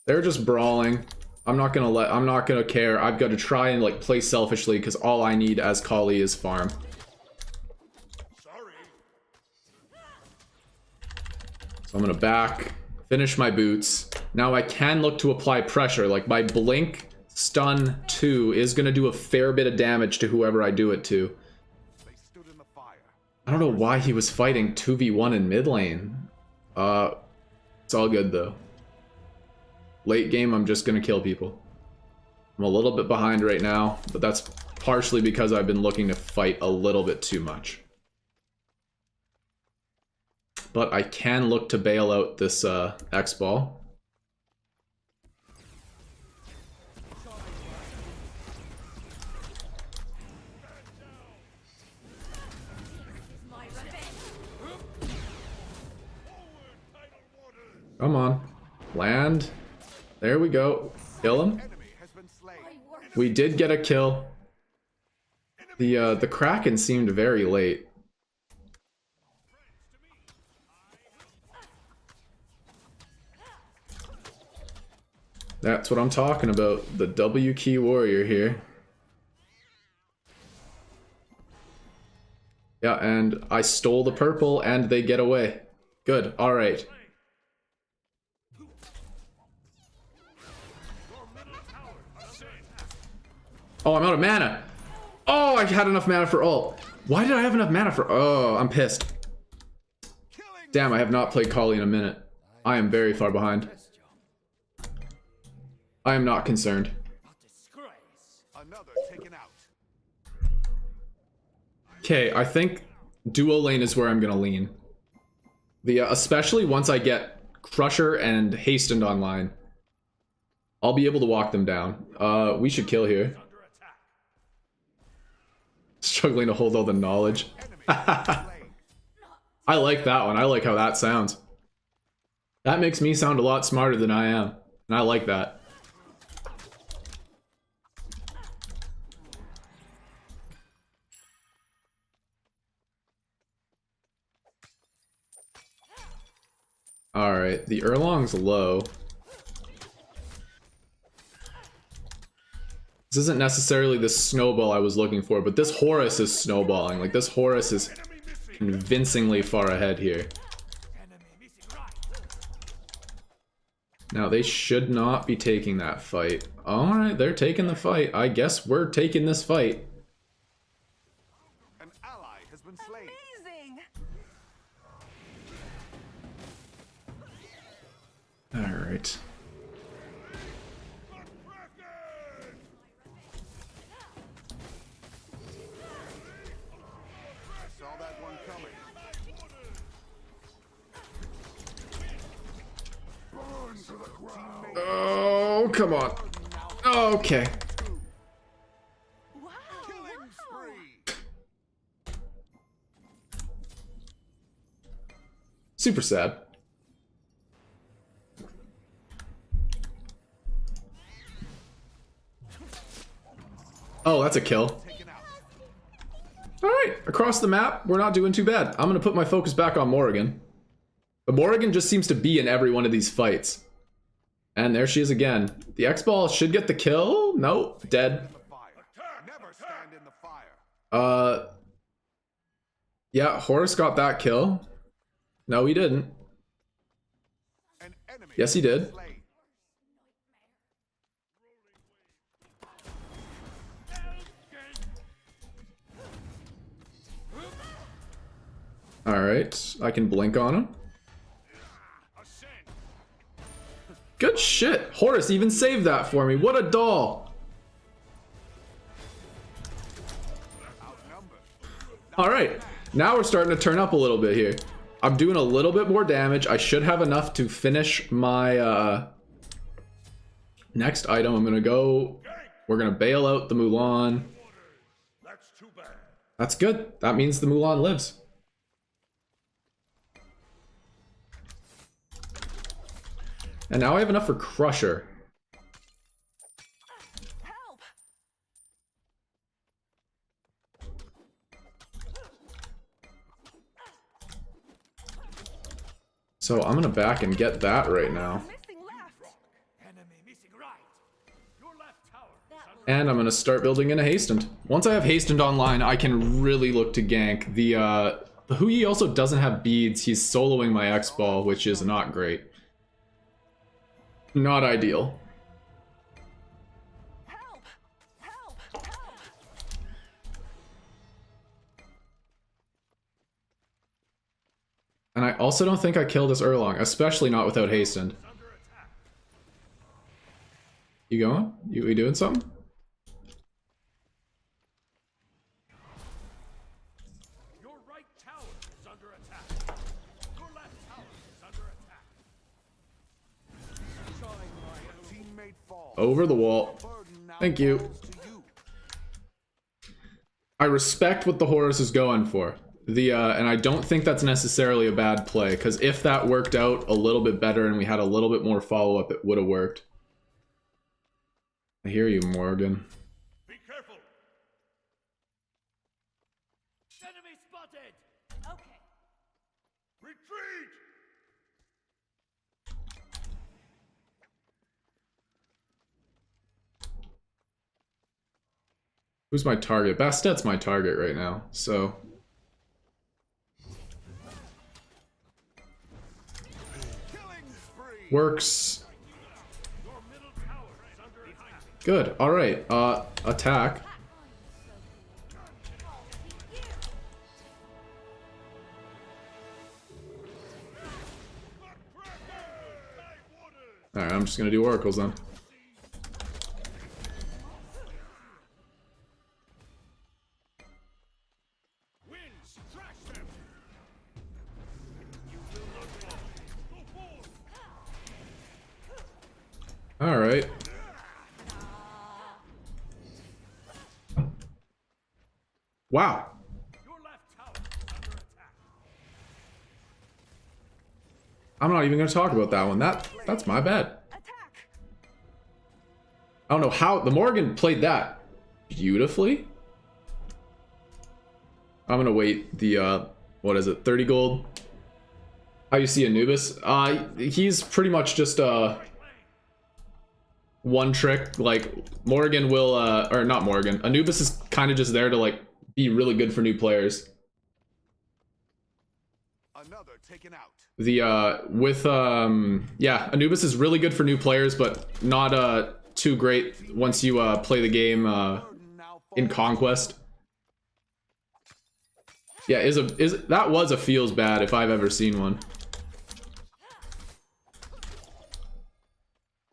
They're just brawling. I'm not gonna care. I've got to try and like play selfishly because all I need as Kali is farm. Sorry. So I'm gonna back, finish my boots. Now I can look to apply pressure. Like my blink stun 2 is gonna do a fair bit of damage to whoever I do it to. They stood in the fire. I don't know why he was fighting 2v1 in mid lane. It's all good though. Late game, I'm just gonna kill people. I'm a little bit behind right now, but that's partially because I've been looking to fight a little bit too much. But I can look to bail out this X-Ball. Come on. Land. There we go. Kill him. Enemy has been slain. We did get a kill. The Kraken seemed very late. That's what I'm talking about. The W key warrior here. Yeah, and I stole the purple and they get away. Good. All right. Oh, I'm out of mana. Oh, I had enough mana for ult. Why did I have enough mana for... Oh, I'm pissed. Damn, I have not played Kali in a minute. I am very far behind. I am not concerned. Another taken out. Okay, I think duo lane is where I'm gonna lean. Especially once I get Crusher and Hastened online. I'll be able to walk them down. We should kill here. Struggling to hold all the knowledge. I like that one. I like how that sounds. That makes me sound a lot smarter than I am. And I like that. Alright, the Erlong's low. This isn't necessarily the snowball I was looking for, but this Horus is snowballing. Like, this Horus is convincingly far ahead here. Now, they should not be taking that fight. Alright, they're taking the fight. I guess we're taking this fight. An ally has been slain. Amazing. Alright. Saw that one coming. Burn to the ground. Oh, come on. Okay. Wow. Killing spree. Super sad. Oh, that's a kill. Taken out. Alright, across the map, we're not doing too bad. I'm gonna put my focus back on Morrigan. But Morrigan just seems to be in every one of these fights. And there she is again. The X-Ball should get the kill. Nope, dead. In the fire. Never stand in the fire. Yeah, Horus got that kill. No, he didn't. An enemy Yes, he has been did. slain. Alright, I can blink on him. Good shit. Horus even saved that for me. What a doll. Outnumbered. Alright, now we're starting to turn up a little bit here. I'm doing a little bit more damage. I should have enough to finish my next item. I'm gonna go... We're gonna bail out the Mulan. That's good. That means the Mulan lives. And now I have enough for Crusher. Help! So I'm gonna back and get that right now. Missing left. Enemy missing right. Your left tower is under And I'm gonna start building in a Hastened. Once I have Hastened online, I can really look to gank. The Hu Yi also doesn't have beads. He's soloing my X-Ball, which is not great. Not ideal. Help! Help! Help! And I also don't think I killed this Erlong, especially not without Hastened. under attack. You going? You doing something? Your right tower is under attack. Your left tower is under attack. Teammate falls. Over the wall. Burden now Thank you. falls to you. I respect what the Horus is going for. And I don't think that's necessarily a bad play, because if that worked out a little bit better and we had a little bit more follow-up, it would have worked. I hear you, Morgan. Be careful. Enemy spotted. Okay. Retreat. Who's my target? Bastet's my target right now, so... Killing spree. Works. Your middle tower is under attack. Good, alright. Attack. Alright, I'm just gonna do oracles then. Winds, trash them. You will not fall. Go forth. Alright. Wow. Your left tower is under attack. I'm not even gonna talk about that one. That's my bad. Attack! I don't know how the Morgan played that beautifully. I'm gonna wait the what is it, 30 gold? How you see Anubis? He's pretty much just one trick. Like Morgan will or not Morgan. Anubis is kind of just there to like be really good for new players. Another taken out. Yeah, Anubis is really good for new players, but not too great once you play the game Burden now in falls. Conquest. Yeah, that was a feels bad if I've ever seen one.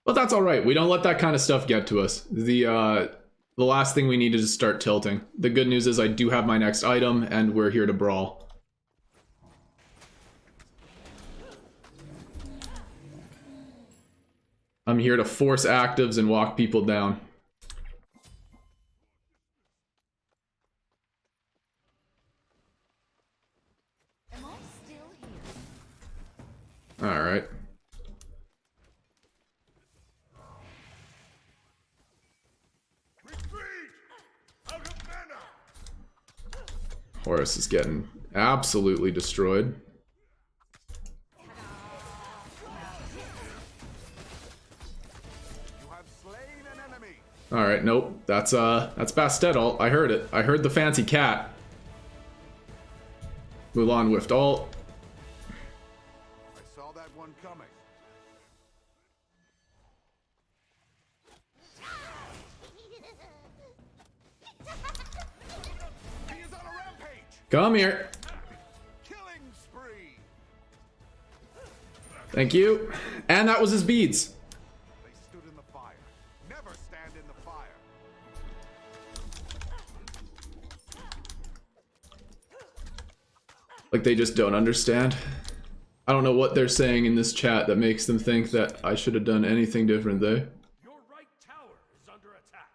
But that's all right. We don't let that kind of stuff get to us. The last thing we need is to start tilting. The good news is I do have my next item, and we're here to brawl. I'm here to force actives and walk people down. Am I still here? All right. Retreat. Out of mana. Horus is getting absolutely destroyed. You have slain an enemy. All right, nope. That's Bastet ult. I heard it. I heard the fancy cat. Mulan whiffed ult. I saw that one coming. He is on a rampage. Come here. Killing spree. Thank you. And that was his beads. They stood in the fire. Never stand in the fire. Like they just don't understand. I don't know what they're saying in this chat that makes them think that I should have done anything different there. Your right tower is under attack.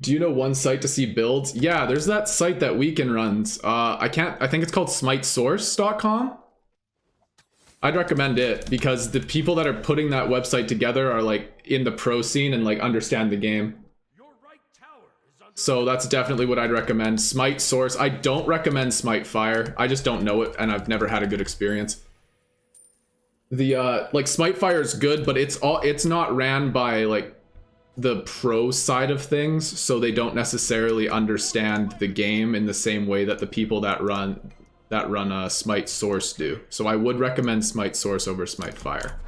Do you know one site to see builds? Yeah, there's that site that Weekend runs. I think it's called smitesource.com. I'd recommend it because the people that are putting that website together are like in the pro scene and like understand the game. Your right tower is under So that's definitely what I'd recommend. Smite Source. I don't recommend Smite Fire. I just don't know it and I've never had a good experience. The like Smite Fire is good, but it's not ran by like the pro side of things, so they don't necessarily understand the game in the same way that the people that run Smite Source do. So I would recommend Smite Source over Smite Fire.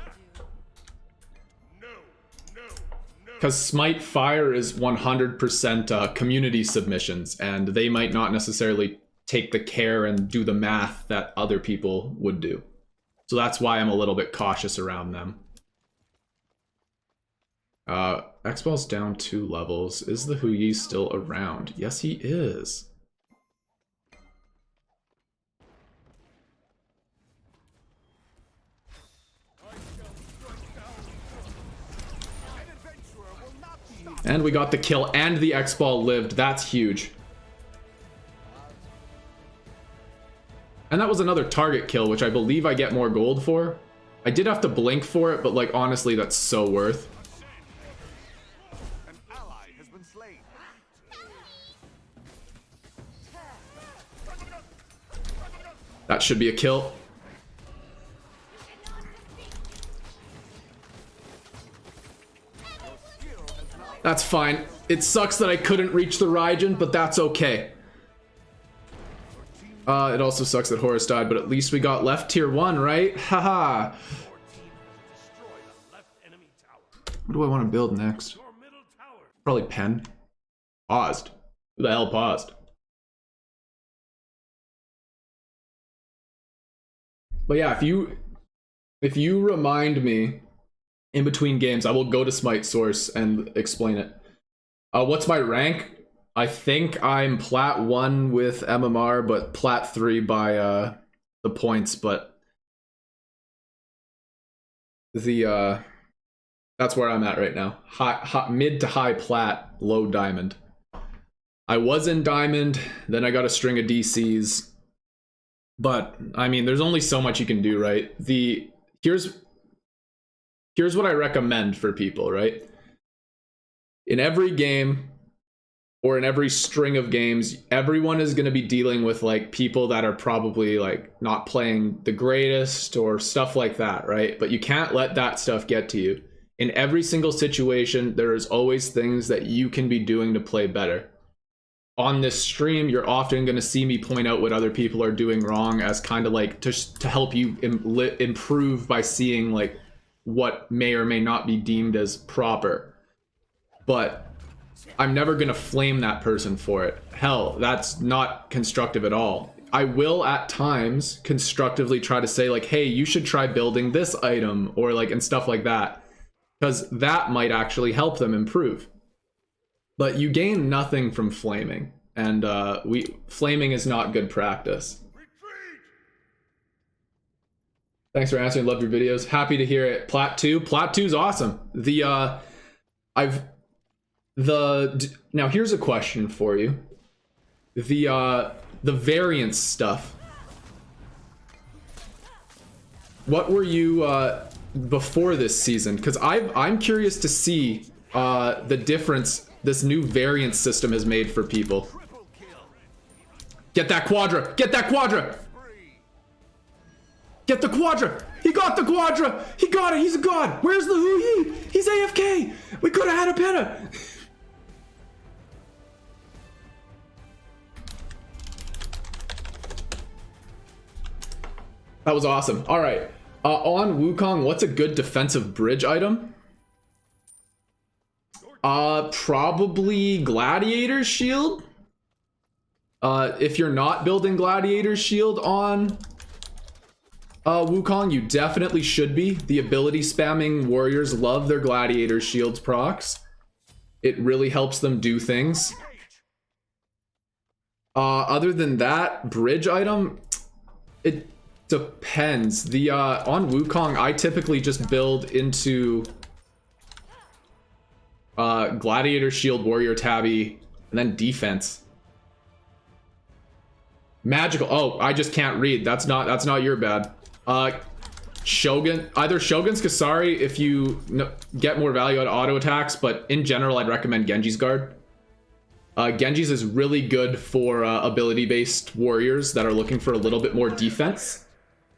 Because Smite Fire is 100% community submissions, and they might not necessarily take the care and do the math that other people would do. So that's why I'm a little bit cautious around them. Xball's down 2 levels. Is the Huyi still around? Yes, he is. And we got the kill, and the X-Ball lived. That's huge. And that was another target kill, which I believe I get more gold for. I did have to blink for it, but like honestly, that's so worth. An ally has been slain. That should be a kill. That's fine. It sucks that I couldn't reach the Raijin, but that's okay. It also sucks that Horus died, but at least we got left tier 1, right? Haha. your team has destroyed a left enemy tower. What do I want to build next? Your middle tower Probably Pen. Paused. Who the hell paused? But yeah, if you remind me in between games, I will go to Smite Source and explain it. What's my rank? I think I'm Plat 1 with MMR, but Plat 3 by the points, but that's where I'm at right now. Mid to high Plat, low Diamond. I was in Diamond, then I got a string of DCs. But I mean, there's only so much you can do, right? Here's what I recommend for people, right? In every game or in every string of games, everyone is going to be dealing with like people that are probably like not playing the greatest or stuff like that, right? But you can't let that stuff get to you. In every single situation, there is always things that you can be doing to play better. On this stream, you're often going to see me point out what other people are doing wrong as kind of like to help you improve by seeing like what may or may not be deemed as proper. But I'm never going to flame that person for it. Hell, that's not constructive at all. I will at times constructively try to say like, hey, you should try building this item or like and stuff like that, because that might actually help them improve. But you gain nothing from flaming, and flaming is not good practice. Thanks for answering. Love your videos. Happy to hear it. Plat 2. Plat 2 is awesome. Now here's a question for you. The variance stuff. What were you before this season? Because I'm curious to see the difference this new variance system has made for people. Get that Quadra! Get that Quadra! Get the Quadra! He got the Quadra! He got it! He's a god! Where's the Huyi? He's AFK! We could have had a Penta! That was awesome. Alright. On Wukong, what's a good defensive bridge item? Probably Gladiator's Shield. If you're not building Gladiator's Shield on Wukong, you definitely should be. The ability spamming warriors love their Gladiator's Shields procs. It really helps them do things. Other than that, bridge item, it depends. On Wukong, I typically just build into Gladiator, Shield, Warrior, Tabby, and then defense. Magical. Oh, I just can't read. That's not your bad. Shogun. Either Shogun's Kasari if you get more value out of auto attacks, but in general, I'd recommend Genji's Guard. Genji's is really good for ability-based warriors that are looking for a little bit more defense,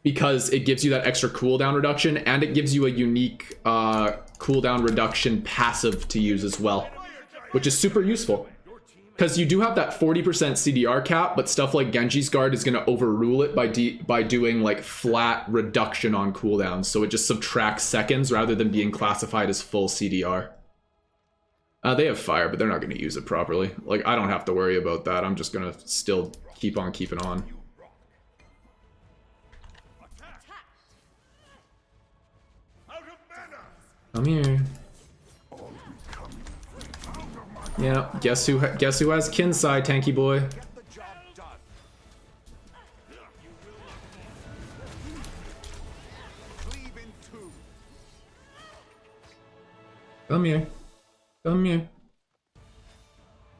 because it gives you that extra cooldown reduction, and it gives you a unique cooldown reduction passive to use as well, which is super useful. Because you do have that 40% CDR cap, but stuff like Genji's Guard is going to overrule it by doing like flat reduction on cooldowns, so it just subtracts seconds rather than being classified as full CDR. They have fire, but they're not going to use it properly. Like, I don't have to worry about that. I'm just going to still keep on keeping on. Come here. Yeah, guess who has Kinsai, tanky boy. Come here. Come here.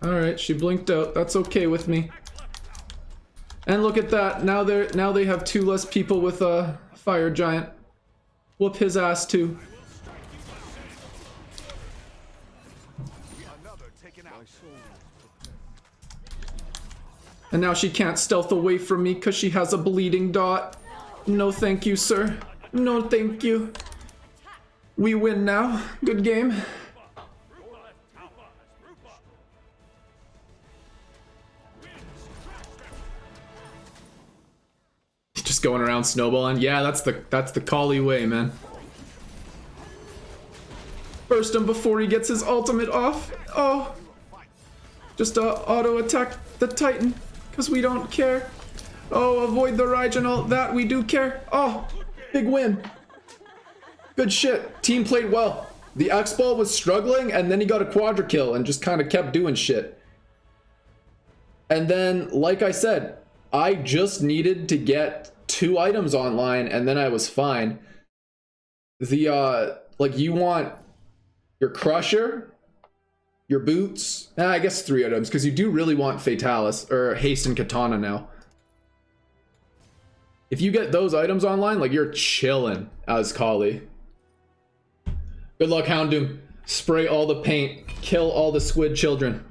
Alright, she blinked out. That's okay with me. And look at that. Now they have 2 less people with a fire giant. Whoop his ass too. And now she can't stealth away from me because she has a bleeding dot. No thank you, sir. No thank you. We win now. Good game. Just going around snowballing. Yeah, that's the Kali way, man. Burst him before he gets his ultimate off. Oh. Just auto attack the Titan, because we don't care. Oh, avoid the Raijin, that we do care. Oh, big win. Good shit. Team played well. The X-Ball was struggling, and then he got a quadra kill and just kind of kept doing shit. And then, like I said, I just needed to get 2 items online, and then I was fine. The, like, you want your Crusher, your boots, I guess 3 items, because you do really want Fatalis, or Haste and Katana now. If you get those items online, like, you're chilling as Kali. Good luck, Houndoom. Spray all the paint. Kill all the squid children.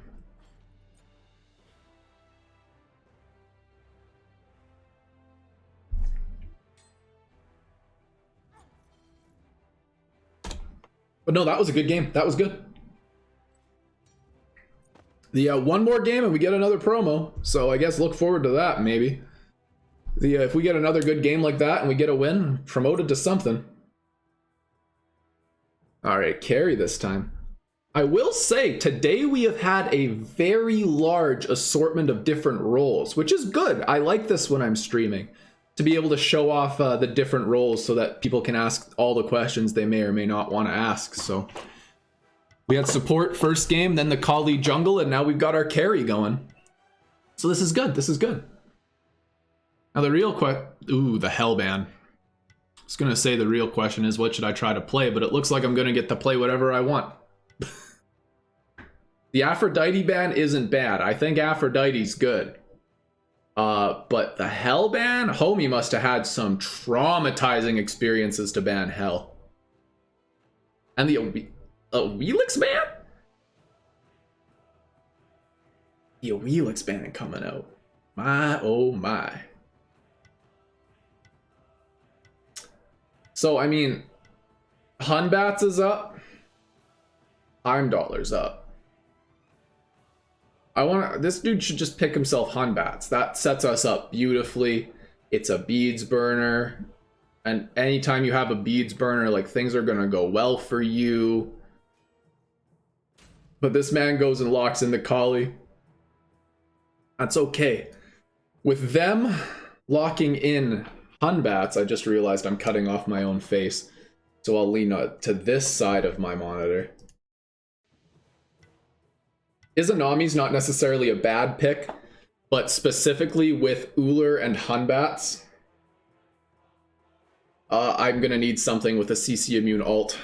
But no, that was a good game. That was good. The one more game and we get another promo, so I guess look forward to that, maybe. The if we get another good game like that and we get a win, promoted to something. Alright, carry this time. I will say, today we have had a very large assortment of different roles, which is good. I like this when I'm streaming, to be able to show off the different roles so that people can ask all the questions they may or may not want to ask. So we had support first game, then the Kali jungle, and now we've got our carry going. So this is good. This is good. Now the real ooh, the Hellband. I was gonna say the real question is, what should I try to play? But it looks like I'm gonna get to play whatever I want. The Aphrodite ban isn't bad. I think Aphrodite's good. But the Hell ban? Homie must have had some traumatizing experiences to ban Hell. And the Wheelix ban? The Wheelix ban coming out. My, oh my. So, I mean, Hunbats is up. Heimdaller's up. This dude should just pick himself Hunbats. That sets us up beautifully. It's a beads burner. And anytime you have a beads burner, like, things are gonna go well for you. But this man goes and locks in the Kali. That's okay. With them locking in Hunbats, I just realized I'm cutting off my own face. So I'll lean to this side of my monitor. Izanami's not necessarily a bad pick, but specifically with Uller and Hunbats, I'm gonna need something with a CC immune alt.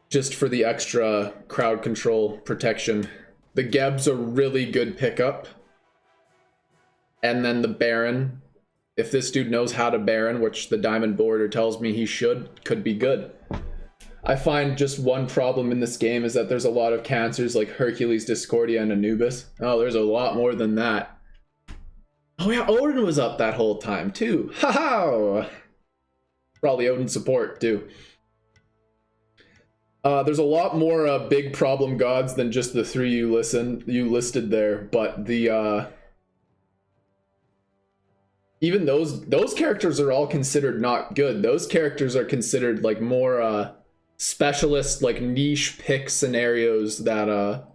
just for the extra crowd control protection. The Geb's a really good pickup. And then the Baron, if this dude knows how to Baron, which the Diamond Border tells me he should, could be good. I find just one problem in this game is that there's a lot of cancers like Hercules, Discordia, and Anubis. Oh, there's a lot more than that. Oh yeah, Odin was up that whole time too. Ha-ha! Probably Odin support too. There's a lot more big problem gods than just the three you listed there, but the even those characters are all considered not good. Those characters are considered like more specialist, like niche pick scenarios that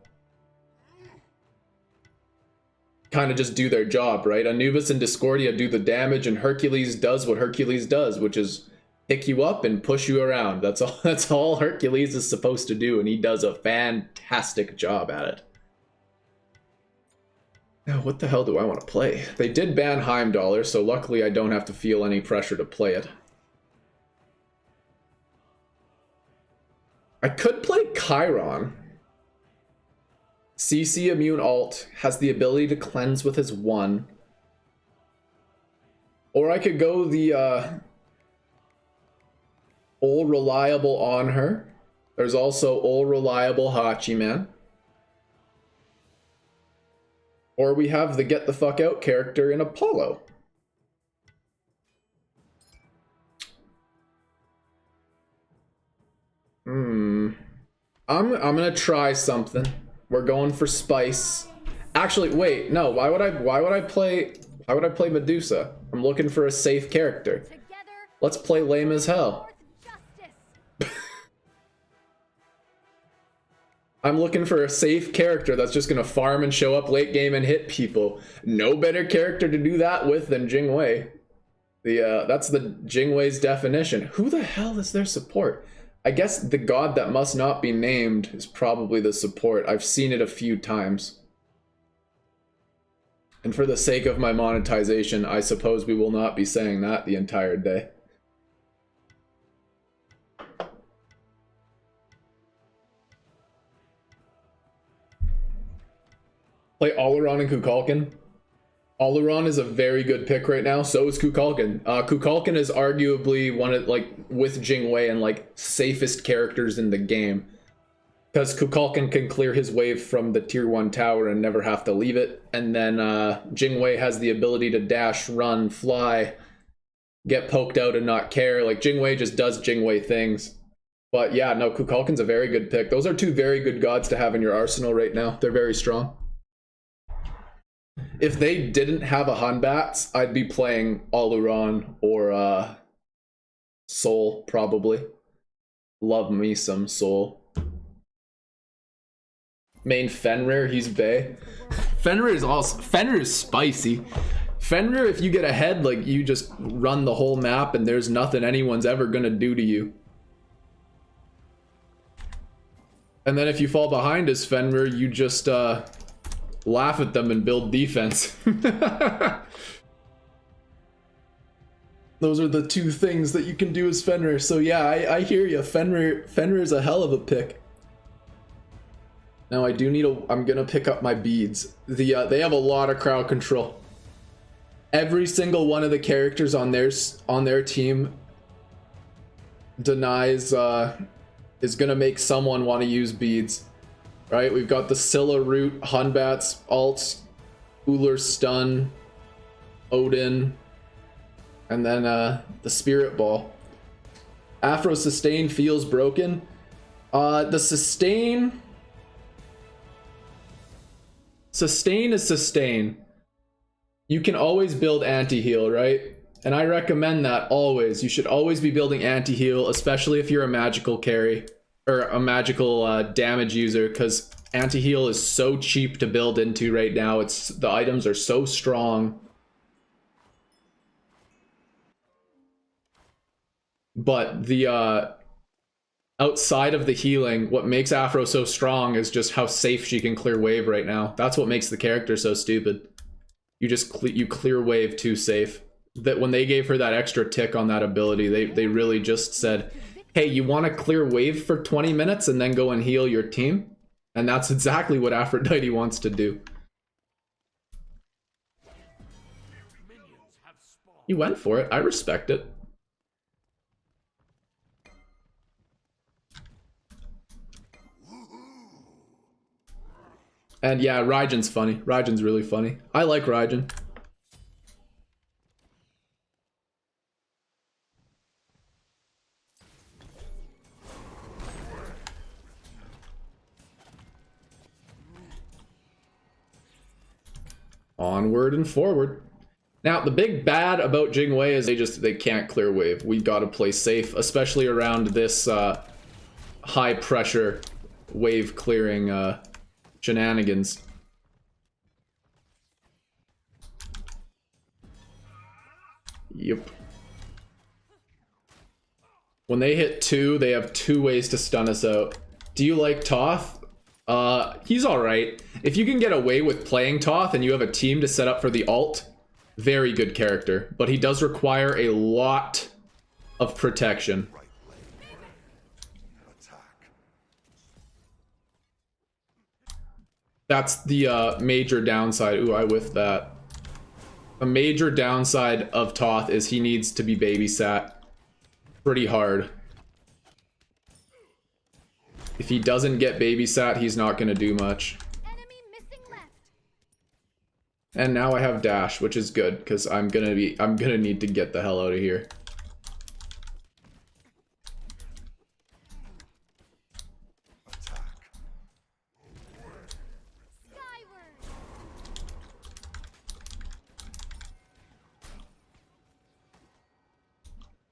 kind of just do their job, right? Anubis and Discordia do the damage, and Hercules does what Hercules does, which is pick you up and push you around. That's all Hercules is supposed to do, and he does a fantastic job at it. Now, what the hell do I want to play? They did ban Heimdallr, so luckily I don't have to feel any pressure to play it. I could play Chiron. CC immune alt, has the ability to cleanse with his 1. Or I could go the All Reliable on her. There's also All Reliable Hachiman. Or we have the Get the Fuck Out character in Apollo. I'm gonna try something. We're going for spice. Actually, wait, no. Why would I play Medusa? I'm looking for a safe character. Together, Let's play lame as hell. justice. I'm looking for a safe character that's just gonna farm and show up late game and hit people. No better character to do that with than Jingwei. That's the Jingwei's definition. Who the hell is their support? I guess the god that must not be named is probably the support. I've seen it a few times. And for the sake of my monetization, I suppose we will not be saying that the entire day. Play Oleron and Kukulkan. Oleron is a very good pick right now. So is Kukulkan. Kukulkan is arguably one of, like, with Jingwei and like safest characters in the game, because Kukulkan can clear his wave from the tier 1 tower and never have to leave it. And then Jingwei has the ability to dash, run, fly, get poked out and not care. Like, Jingwei just does Jingwei things. But yeah, no, Kukulkan's a very good pick. Those are two very good gods to have in your arsenal right now. They're very strong. If they didn't have a Hunbats, I'd be playing Oluron or Soul, probably. Love me some Soul. Main Fenrir, he's bae. Fenrir is spicy. Fenrir, if you get ahead, like, you just run the whole map and there's nothing anyone's ever gonna do to you. And then if you fall behind as Fenrir, you just laugh at them and build defense. Those are the two things that you can do as Fenrir. So yeah, I hear you. Fenrir's a hell of a pick. Now I do need I'm gonna pick up my beads. They have a lot of crowd control. Every single one of the characters on their team denies is gonna make someone want to use beads. Right, we've got the Scylla root, Hunbats, alts, Uller stun, Odin, and then the Spirit Ball. Afro sustain feels broken. The sustain is sustain. You can always build anti-heal, right? And I recommend that always. You should always be building anti-heal, especially if you're a magical carry. Or a magical damage user, because anti-heal is so cheap to build into right now. The items are so strong. But the outside of the healing, what makes Afro so strong is just how safe she can clear wave right now. That's what makes the character so stupid. You just you clear wave too safe. That when they gave her that extra tick on that ability, they really just said, hey, you want to clear wave for 20 minutes and then go and heal your team? And that's exactly what Aphrodite wants to do. Minions have spawned. He went for it. I respect it. And yeah, Raijin's funny. Raijin's really funny. I like Raijin. Onward and forward. Now, the big bad about Jingwei is they can't clear wave. We gotta play safe, especially around this high pressure wave clearing shenanigans. Yep. When they hit 2, they have 2 ways to stun us out. Do you like Toth? He's alright. If you can get away with playing Toth and you have a team to set up for the ult, very good character. But he does require a lot of protection. That's the major downside. Ooh, I whiffed that. A major downside of Toth is he needs to be babysat pretty hard. If he doesn't get babysat, he's not going to do much. Enemy missing left. And now I have dash, which is good because I'm gonna need to get the hell out of here. Skyward.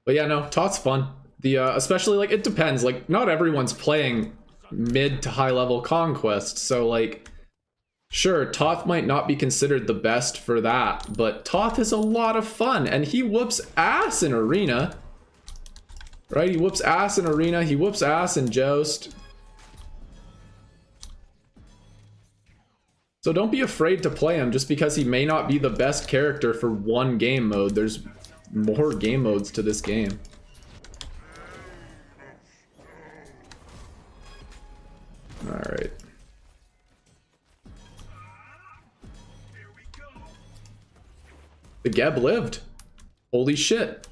But yeah, no, Toth's fun. The especially like it depends. Like not everyone's playing mid to high level Conquest, so like sure, Toth might not be considered the best for that, but Toth is a lot of fun and he whoops ass in arena. Right? He whoops ass in arena, he whoops ass in Joust. So don't be afraid to play him just because he may not be the best character for one game mode. There's more game modes to this game. Alright. The Geb lived. Holy shit.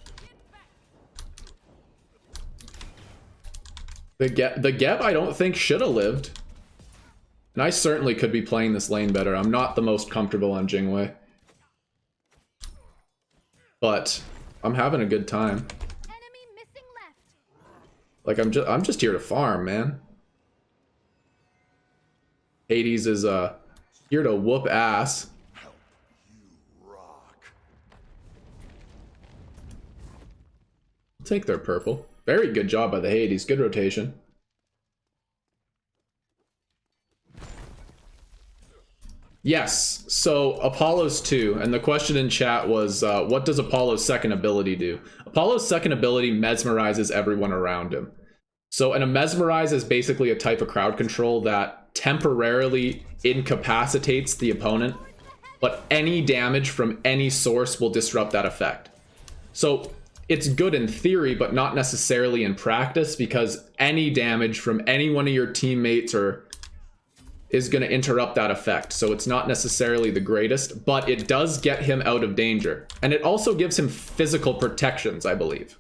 The Geb I don't think should have lived. And I certainly could be playing this lane better. I'm not the most comfortable on Jingwei. But I'm having a good time. Enemy missing left. Like I'm just here to farm, man. Hades is here to whoop ass. I'll take their purple. Very good job by the Hades. Good rotation. Yes, so Apollo's 2, and the question in chat was, what does Apollo's second ability do? Apollo's second ability mesmerizes everyone around him. So, and a mesmerize is basically a type of crowd control that temporarily incapacitates the opponent, but any damage from any source will disrupt that effect. So, it's good in theory, but not necessarily in practice, because any damage from any one of your teammates is going to interrupt that effect. So it's not necessarily the greatest, but it does get him out of danger. And it also gives him physical protections, I believe.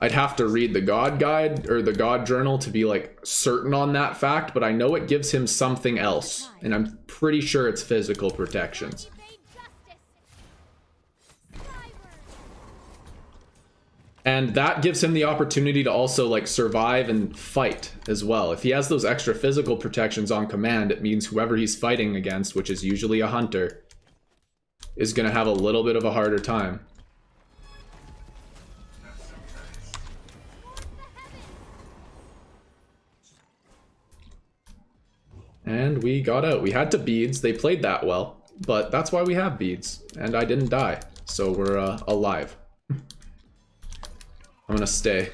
I'd have to read the God Guide or the God Journal to be like certain on that fact, but I know it gives him something else. And I'm pretty sure it's physical protections. Evade justice. Skyward. And that gives him the opportunity to also like survive and fight as well. If he has those extra physical protections on command, it means whoever he's fighting against, which is usually a hunter, is going to have a little bit of a harder time. And we got out. We had to beads. They played that well, but that's why we have beads. And I didn't die, so we're alive. I'm gonna stay.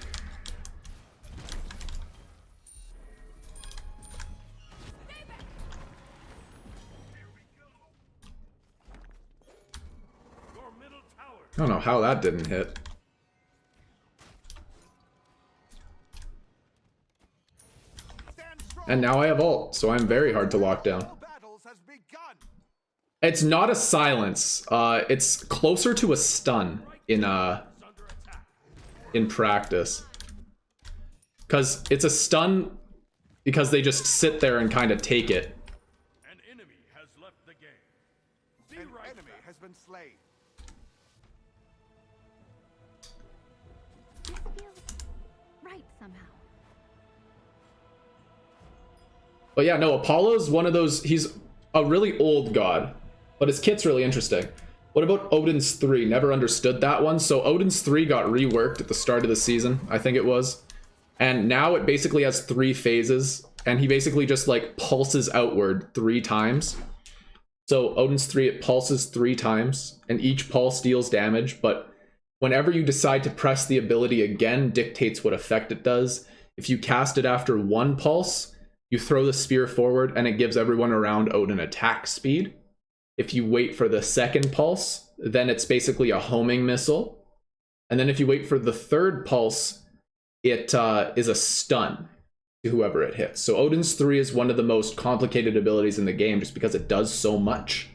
Your middle tower. I don't know how that didn't hit. And now I have ult, so I'm very hard to lock down. Battles has begun. It's not a silence. It's closer to a stun in practice. Because it's a stun because they just sit there and kind of take it. An enemy has left the game. Be An right enemy back. has been slain. This feels right somehow. But yeah, no, Apollo's one of those, he's a really old god, but his kit's really interesting. What about Odin's 3? Never understood that one. So Odin's 3 got reworked at the start of the season, I think it was. And now it basically has 3 phases, and he basically just like pulses outward 3 times. So Odin's 3, it pulses 3 times, and each pulse deals damage, but whenever you decide to press the ability again, dictates what effect it does. If you cast it after 1 pulse, you throw the spear forward, and it gives everyone around Odin attack speed. If you wait for the 2nd pulse, then it's basically a homing missile. And then if you wait for the 3rd pulse, it is a stun to whoever it hits. So Odin's 3 is one of the most complicated abilities in the game just because it does so much.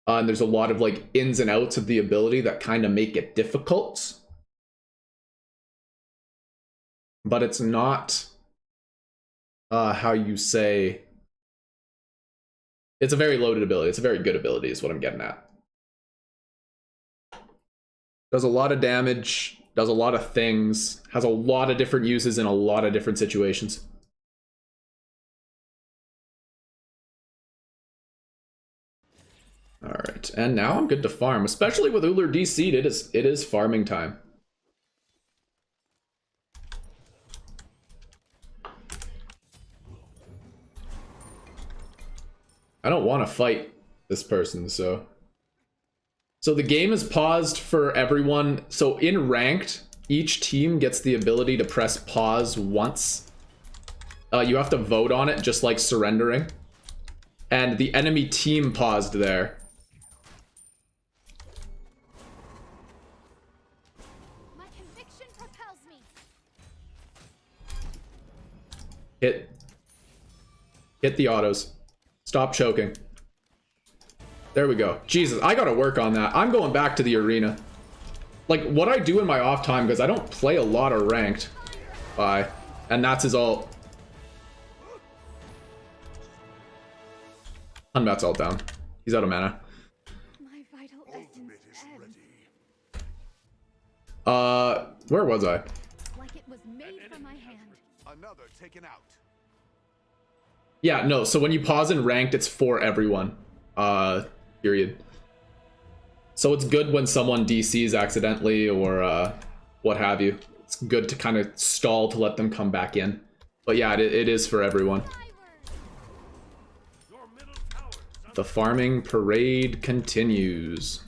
And there's a lot of like ins and outs of the ability that kind of make it difficult. But it's not how you say... It's a very loaded ability. It's a very good ability is what I'm getting at. Does a lot of damage, does a lot of things, has a lot of different uses in a lot of different situations. All right, and now I'm good to farm, especially with Ullr DC'd. It is farming time. I don't want to fight this person, so the game is paused for everyone. So in ranked, each team gets the ability to press pause once. You have to vote on it, just like surrendering. And the enemy team paused there. My conviction propels me. Hit the autos. Stop choking. There we go. Jesus, I gotta work on that. I'm going back to the arena. Like, what I do in my off time, because I don't play a lot of ranked. Bye. And that's his ult. Hunbat's ult down. He's out of mana. My vital essence ebbs, Where was I? like it was made from my hand. Another taken out. Yeah, no, so when you pause in ranked, it's for everyone. Period. So it's good when someone DCs accidentally or what have you. It's good to kind of stall to let them come back in. But yeah, it is for everyone. Your middle tower is under The farming parade continues.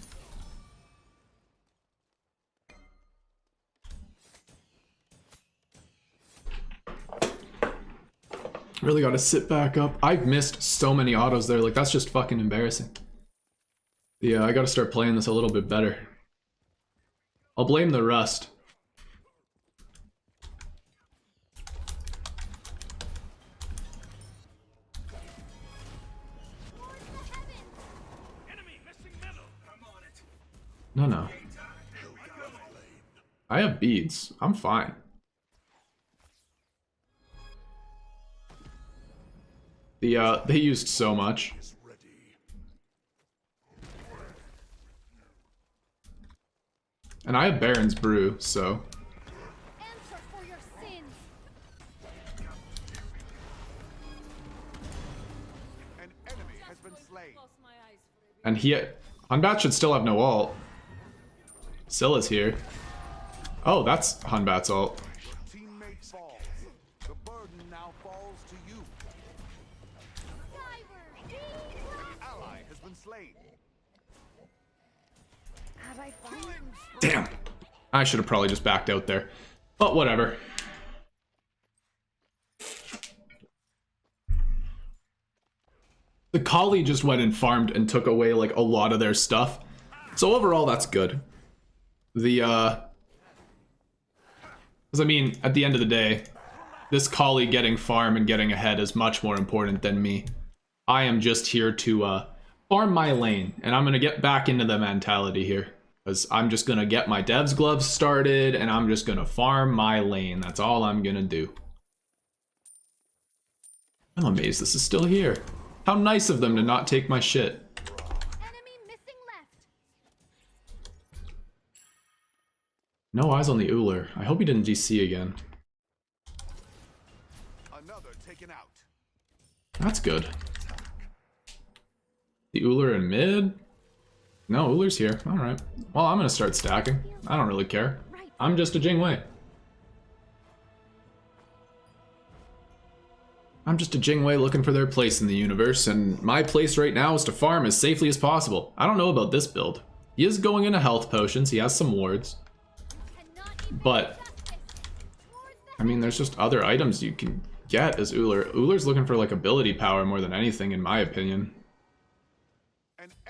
Really gotta sit back up. I've missed so many autos there, like that's just fucking embarrassing. Yeah, I gotta start playing this a little bit better. I'll blame the rust. enemy missing middle. I'm on it. No. I have beads. I'm fine. They used so much. And I have Baron's Brew, so... Answer for your sins. An enemy has been slain. And Hunbat should still have no ult. Scylla's here. Oh, that's Hunbat's ult. Teammate falls. The burden now falls to you. Skyward. Be Ally has been slain. Have I found? Damn. I should have probably just backed out there. But whatever. The Kali just went and farmed and took away like a lot of their stuff. So overall, that's good. Because I mean, at the end of the day, this collie getting farm and getting ahead is much more important than me. I am just here to farm my lane, and I'm gonna get back into the mentality here. Because I'm just gonna get my dev's gloves started, and I'm just gonna farm my lane. That's all I'm gonna do. I'm amazed this is still here. How nice of them to not take my shit. Enemy missing left. No eyes on the Uller. I hope he didn't DC again. Another taken out. That's good. The Uller in mid? No, Uller's here. Alright. Well, I'm gonna start stacking. I don't really care. I'm just a Jingwei. I'm just a Jingwei looking for their place in the universe, and my place right now is to farm as safely as possible. I don't know about this build. He is going into health potions, he has some wards. But, I mean, there's just other items you can get as Uller. Uller's looking for, like, ability power more than anything, in my opinion.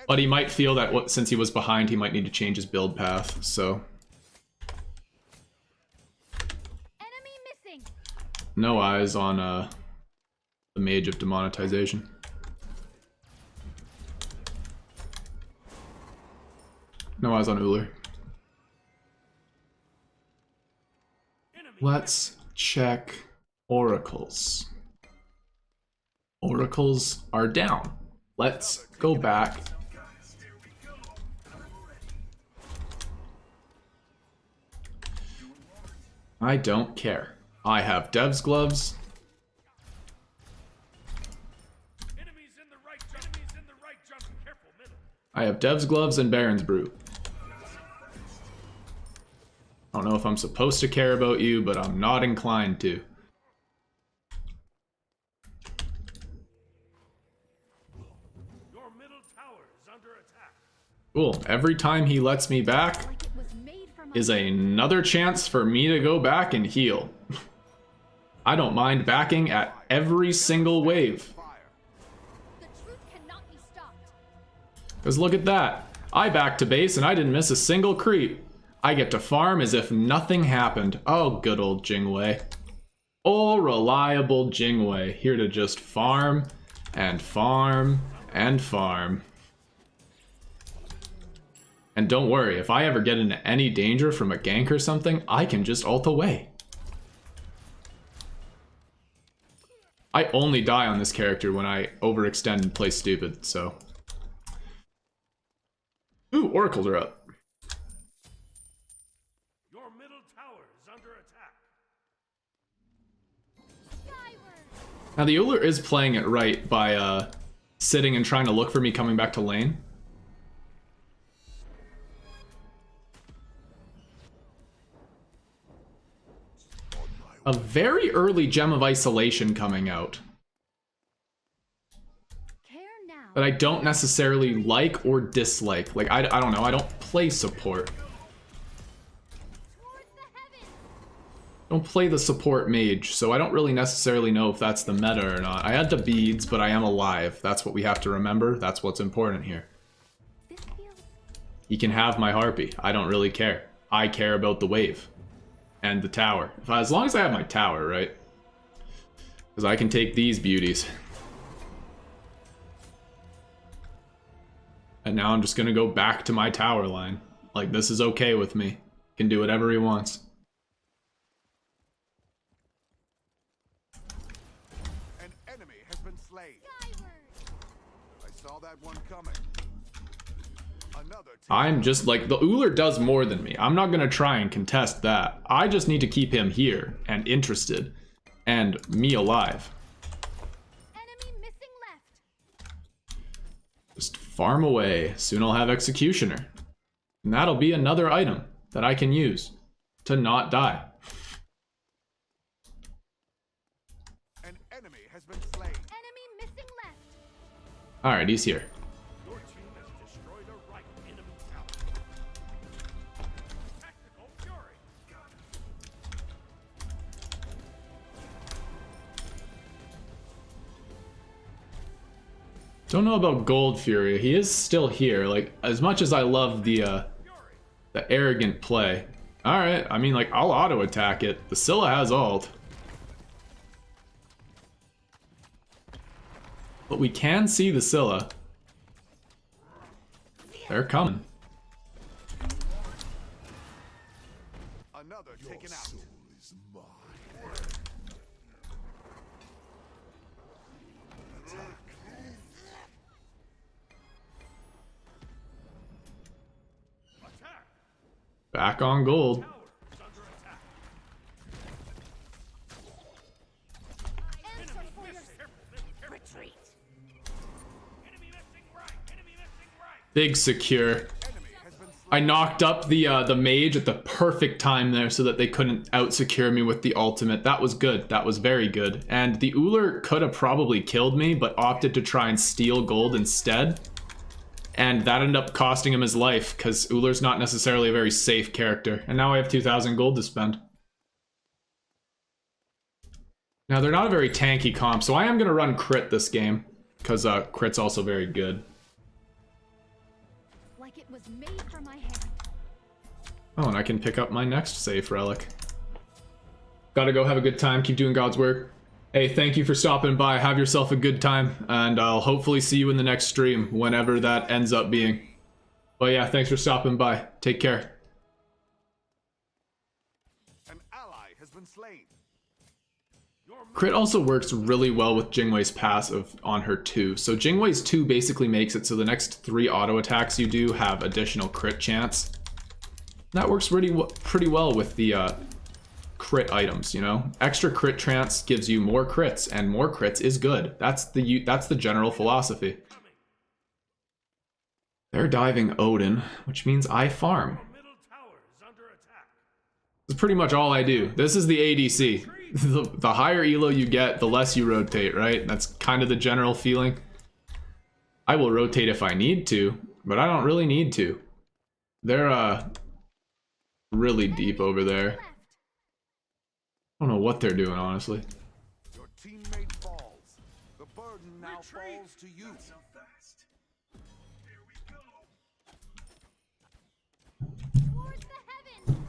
But he might feel that since he was behind, he might need to change his build path, so. Enemy missing. No eyes on the Mage of Demonetization. No eyes on Uller. Let's check oracles. Oracles are down. Let's go back. I don't care. I have Dev's gloves. Enemies in the right jump. Enemies in the right jump. Careful, middle. I have Dev's gloves and Baron's brew. I don't know if I'm supposed to care about you, but I'm not inclined to. Your middle tower is under attack. Cool. Every time he lets me back Like it was made from my is another chance for me to go back and heal. I don't mind backing at every single wave. Fire. The truth cannot be stopped. Because look at that. I backed to base and I didn't miss a single creep. I get to farm as if nothing happened. Oh, good old Jingwei. Oh, reliable Jingwei. Here to just farm and farm and farm. And don't worry, if I ever get into any danger from a gank or something, I can just ult away. I only die on this character when I overextend and play stupid, so. Ooh, oracles are up. Your middle tower is under attack. Skyward. Now the Uller is playing it right by sitting and trying to look for me coming back to lane. A very early Gem of Isolation coming out Care now. that I don't necessarily like or dislike. Like, I don't know, I don't play support. Towards the heavens. Don't play the support mage, so I don't really necessarily know if that's the meta or not. I had the beads, but I am alive. That's what we have to remember. That's what's important here. This feels He can have my harpy. I don't really care. I care about the wave. And the tower. As long as I have my tower, right? Because I can take these beauties. And now I'm just gonna go back to my tower line. Like, this is okay with me. Can do whatever he wants. An enemy has been slain. skyward. I saw that one coming. Another taken I'm just like, the Uller does more than me. I'm not gonna try and contest that. I just need to keep him here and interested. And me alive. Enemy missing left. Just farm away. Soon I'll have Executioner. And that'll be another item that I can use to not die. An enemy has been slain. Enemy missing left. Alright, he's here. Your team has destroyed a right enemy tower. Tactical fury. Don't know about Gold Fury. He is still here. Like, as much as I love the arrogant play. Alright, I mean, like, I'll auto-attack it. The Scylla has ult. But we can see the Scylla. They're coming. Another taken out. Attack! Back on gold. Tower is under attack. Answer for your Retreat. Enemy missing right. Enemy missing right. Big secure. I knocked up the mage at the perfect time there so that they couldn't out-secure me with the ultimate. That was good. That was very good. And the Uller could have probably killed me, but opted to try and steal gold instead. And that ended up costing him his life, because Uller's not necessarily a very safe character. And now I have 2,000 gold to spend. Now, they're not a very tanky comp, so I am going to run crit this game, because crit's also very good. like it was made for my hand. Oh, and I can pick up my next safe relic. Gotta go have a good time, keep doing God's work. Hey, thank you for stopping by, have yourself a good time, and I'll hopefully see you in the next stream, whenever that ends up being. But yeah, thanks for stopping by, take care. An ally has been slain. Crit also works really well with Jingwei's passive on her too. So Jingwei's 2 basically makes it so the next 3 auto attacks you do have additional crit chance. That works pretty well with the crit items, you know? Extra crit chance gives you more crits, and more crits is good. That's the general philosophy. They're diving Odin, which means I farm. Middle tower is under attack. That's pretty much all I do. This is the ADC. The higher elo you get, the less you rotate, right? That's kind of the general feeling. I will rotate if I need to, but I don't really need to. They're really deep over there. I don't know what they're doing, honestly. Your teammate falls. The burden now falls to you. Towards the heavens.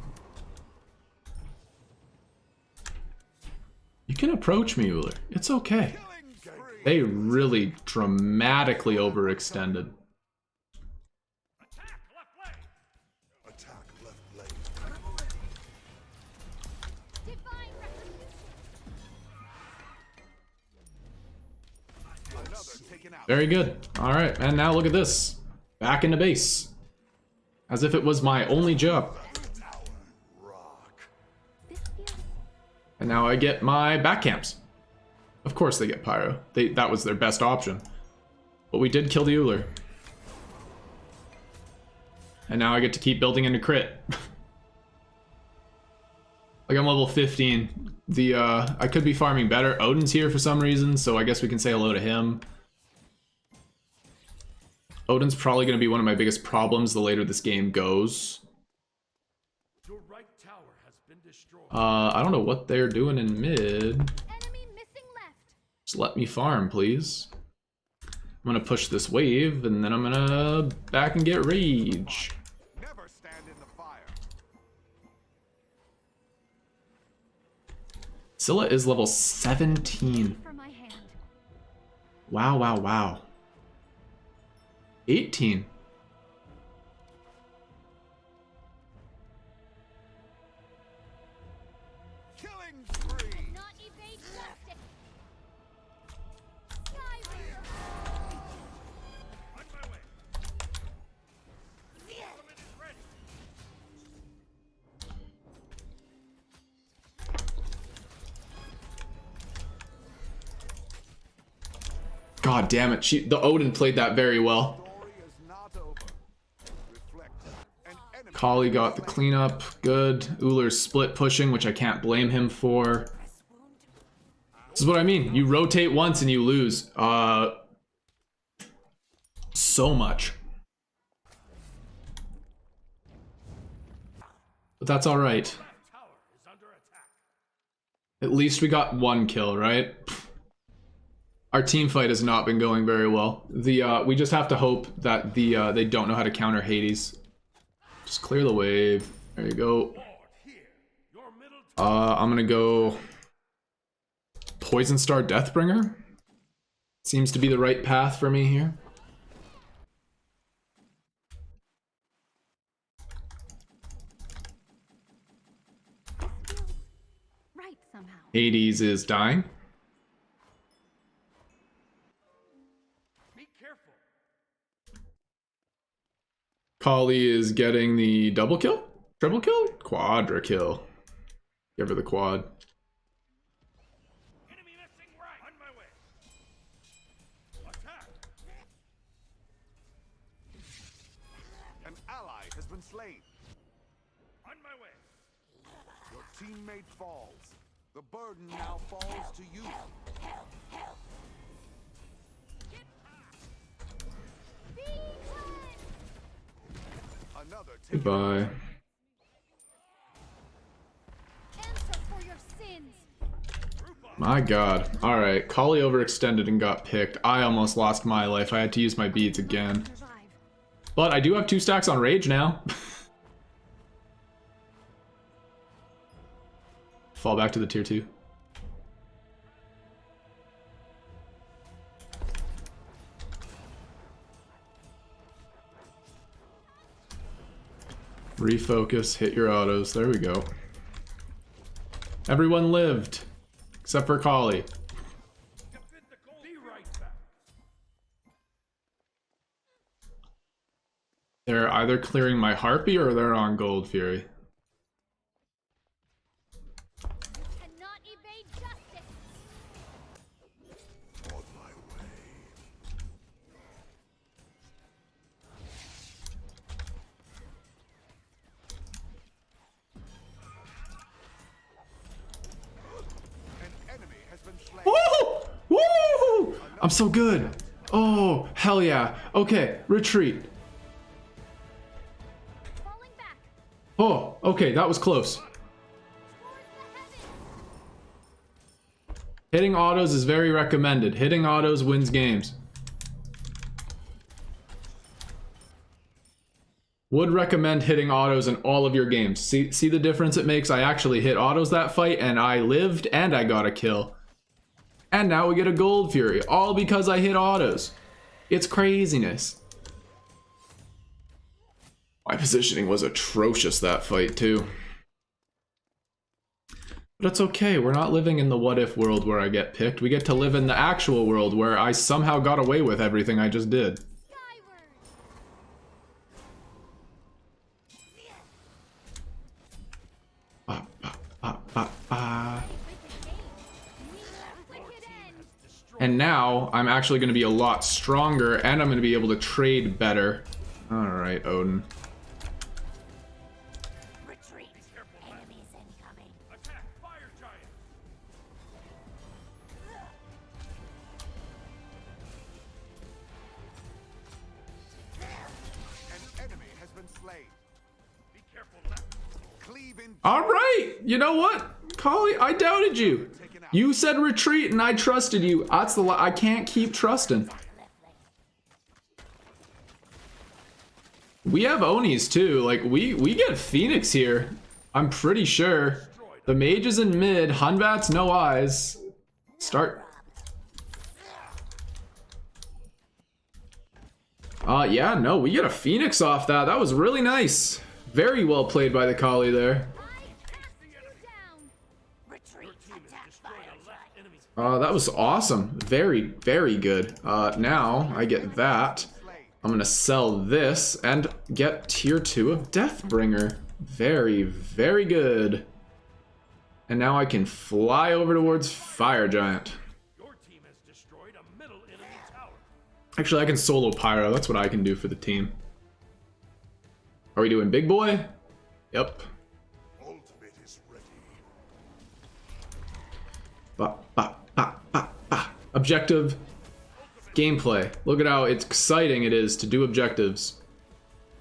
You can approach me, Uller. It's okay. Killing spree. They really dramatically overextended. Attack left leg. Attack left leg. Divine retribution. Another taken out. Very good. All right, and now look at this. Back into base. As if it was my only job. Rock. This feels And now I get my back camps. Of course they get Pyro. That was their best option. But we did kill the Uller. And now I get to keep building into crit. Like I'm level 15. I could be farming better. Odin's here for some reason, so I guess we can say hello to him. Odin's probably going to be one of my biggest problems the later this game goes. Your right tower has been destroyed. I don't know what they're doing in mid. enemy missing left. Just let me farm, please. I'm gonna push this wave, and then I'm gonna back and get rage. Never stand in the fire. Scylla is level 17. For my hand. Wow, wow, wow. 18. Killing spree. Not evade justice. Skyreaper. On my way. Ultimate is ready. God damn it, the Odin played that very well. Story is not over. Reflect. An enemy. Kali got the cleanup, good. Uller's split pushing, which I can't blame him for. This is what I mean, you rotate once and you lose. So much. But that's alright. Left tower is under attack. At least we got 1 kill, right? Our team fight has not been going very well. We just have to hope that they don't know how to counter Hades. Just clear the wave. There you go. Lord, here. Your middle tower. I'm gonna go Poison Star Deathbringer. Seems to be the right path for me here. This feels right somehow. Hades is dying. Be careful. Kali is getting the double kill? Triple kill? Quadra kill. Give her the quad. Enemy missing right. On my way. Attack. An ally has been slain. On my way. Your teammate falls. The burden now falls to you. Be cleansed. Another taken. Goodbye. Answer for your sins. My god. Alright, Kali overextended and got picked. I almost lost my life. I had to use my beads again. Survive. But I do have 2 stacks on rage now. Fall back to the tier 2. Refocus, hit your autos. There we go. Everyone lived, except for Kali. Defend the goal. Be right back. They're either clearing my Harpy or they're on Gold Fury. Cannot evade justice. On my way. An enemy has been slain. Woo! Woo! I'm so good. Oh, hell yeah. Okay, retreat. Falling back. Oh, okay, that was close. Towards the heavens. Hitting autos is very recommended. Hitting autos wins games. Would recommend hitting autos in all of your games. See the difference it makes? I actually hit autos that fight and I lived and I got a kill. And now we get a Gold Fury, all because I hit autos. It's craziness. My positioning was atrocious that fight too. But it's okay, we're not living in the what if world where I get picked. We get to live in the actual world where I somehow got away with everything I just did. Skyward. Ba, ba, ba, ba, ba. Wicked game. Wicked end. And now I'm actually going to be a lot stronger and I'm going to be able to trade better. Alright, Odin. Retreat. Enemies incoming. Attack. Fire giant. An enemy has been slain. Be careful now. Cleave in. Alright, you know what? Kali, I doubted you. You said retreat and I trusted you. That's the I can't keep trusting. We have Onis too. Like we get Phoenix here. I'm pretty sure. The mage is in mid. Hunvat's no eyes. Start. Yeah, no, we get a Phoenix off that. That was really nice. Very well played by the Kali there. I cast you down. Retreat. Attack Destroy fire the left giant. enemy's That was awesome. Very, very good. Now I get that. I'm gonna sell this and get tier 2 of Deathbringer. Very, very good. And now I can fly over towards Fire Giant. Your team has destroyed a middle enemy tower. Actually, I can solo Pyro. That's what I can do for the team. Are we doing big boy? Yep. Ultimate is ready. Ba, ba, ba, ba, ba. Objective. Gameplay. Look at how exciting it is to do objectives.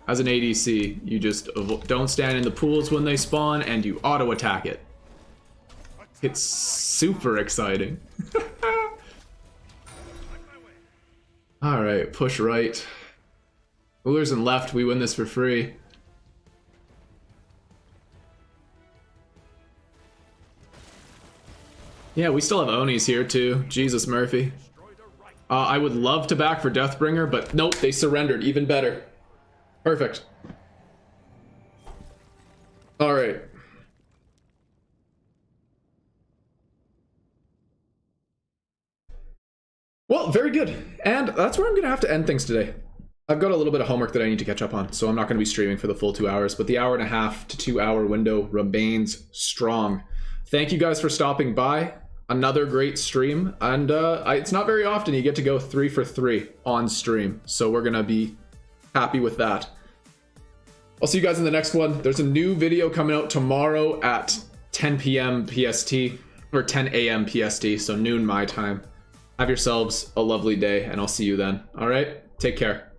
As an ADC, you just don't stand in the pools when they spawn and you auto attack it. It's super exciting. Alright, push right. Rulers and left, we win this for free. Yeah, we still have Onis here too. Jesus Murphy. I would love to back for Deathbringer, but nope, they surrendered. Even better. Perfect. All right. Well, very good. And that's where I'm going to have to end things today. I've got a little bit of homework that I need to catch up on, so I'm not going to be streaming for the full 2 hours, but the 1.5 to 2 hour window remains strong. Thank you guys for stopping by. Another great stream, and it's not very often you get to go 3 for 3 on stream, so we're going to be happy with that. I'll see you guys in the next one. There's a new video coming out tomorrow at 10 p.m. PST, or 10 a.m. PST, so noon my time. Have yourselves a lovely day, and I'll see you then. All right? Take care.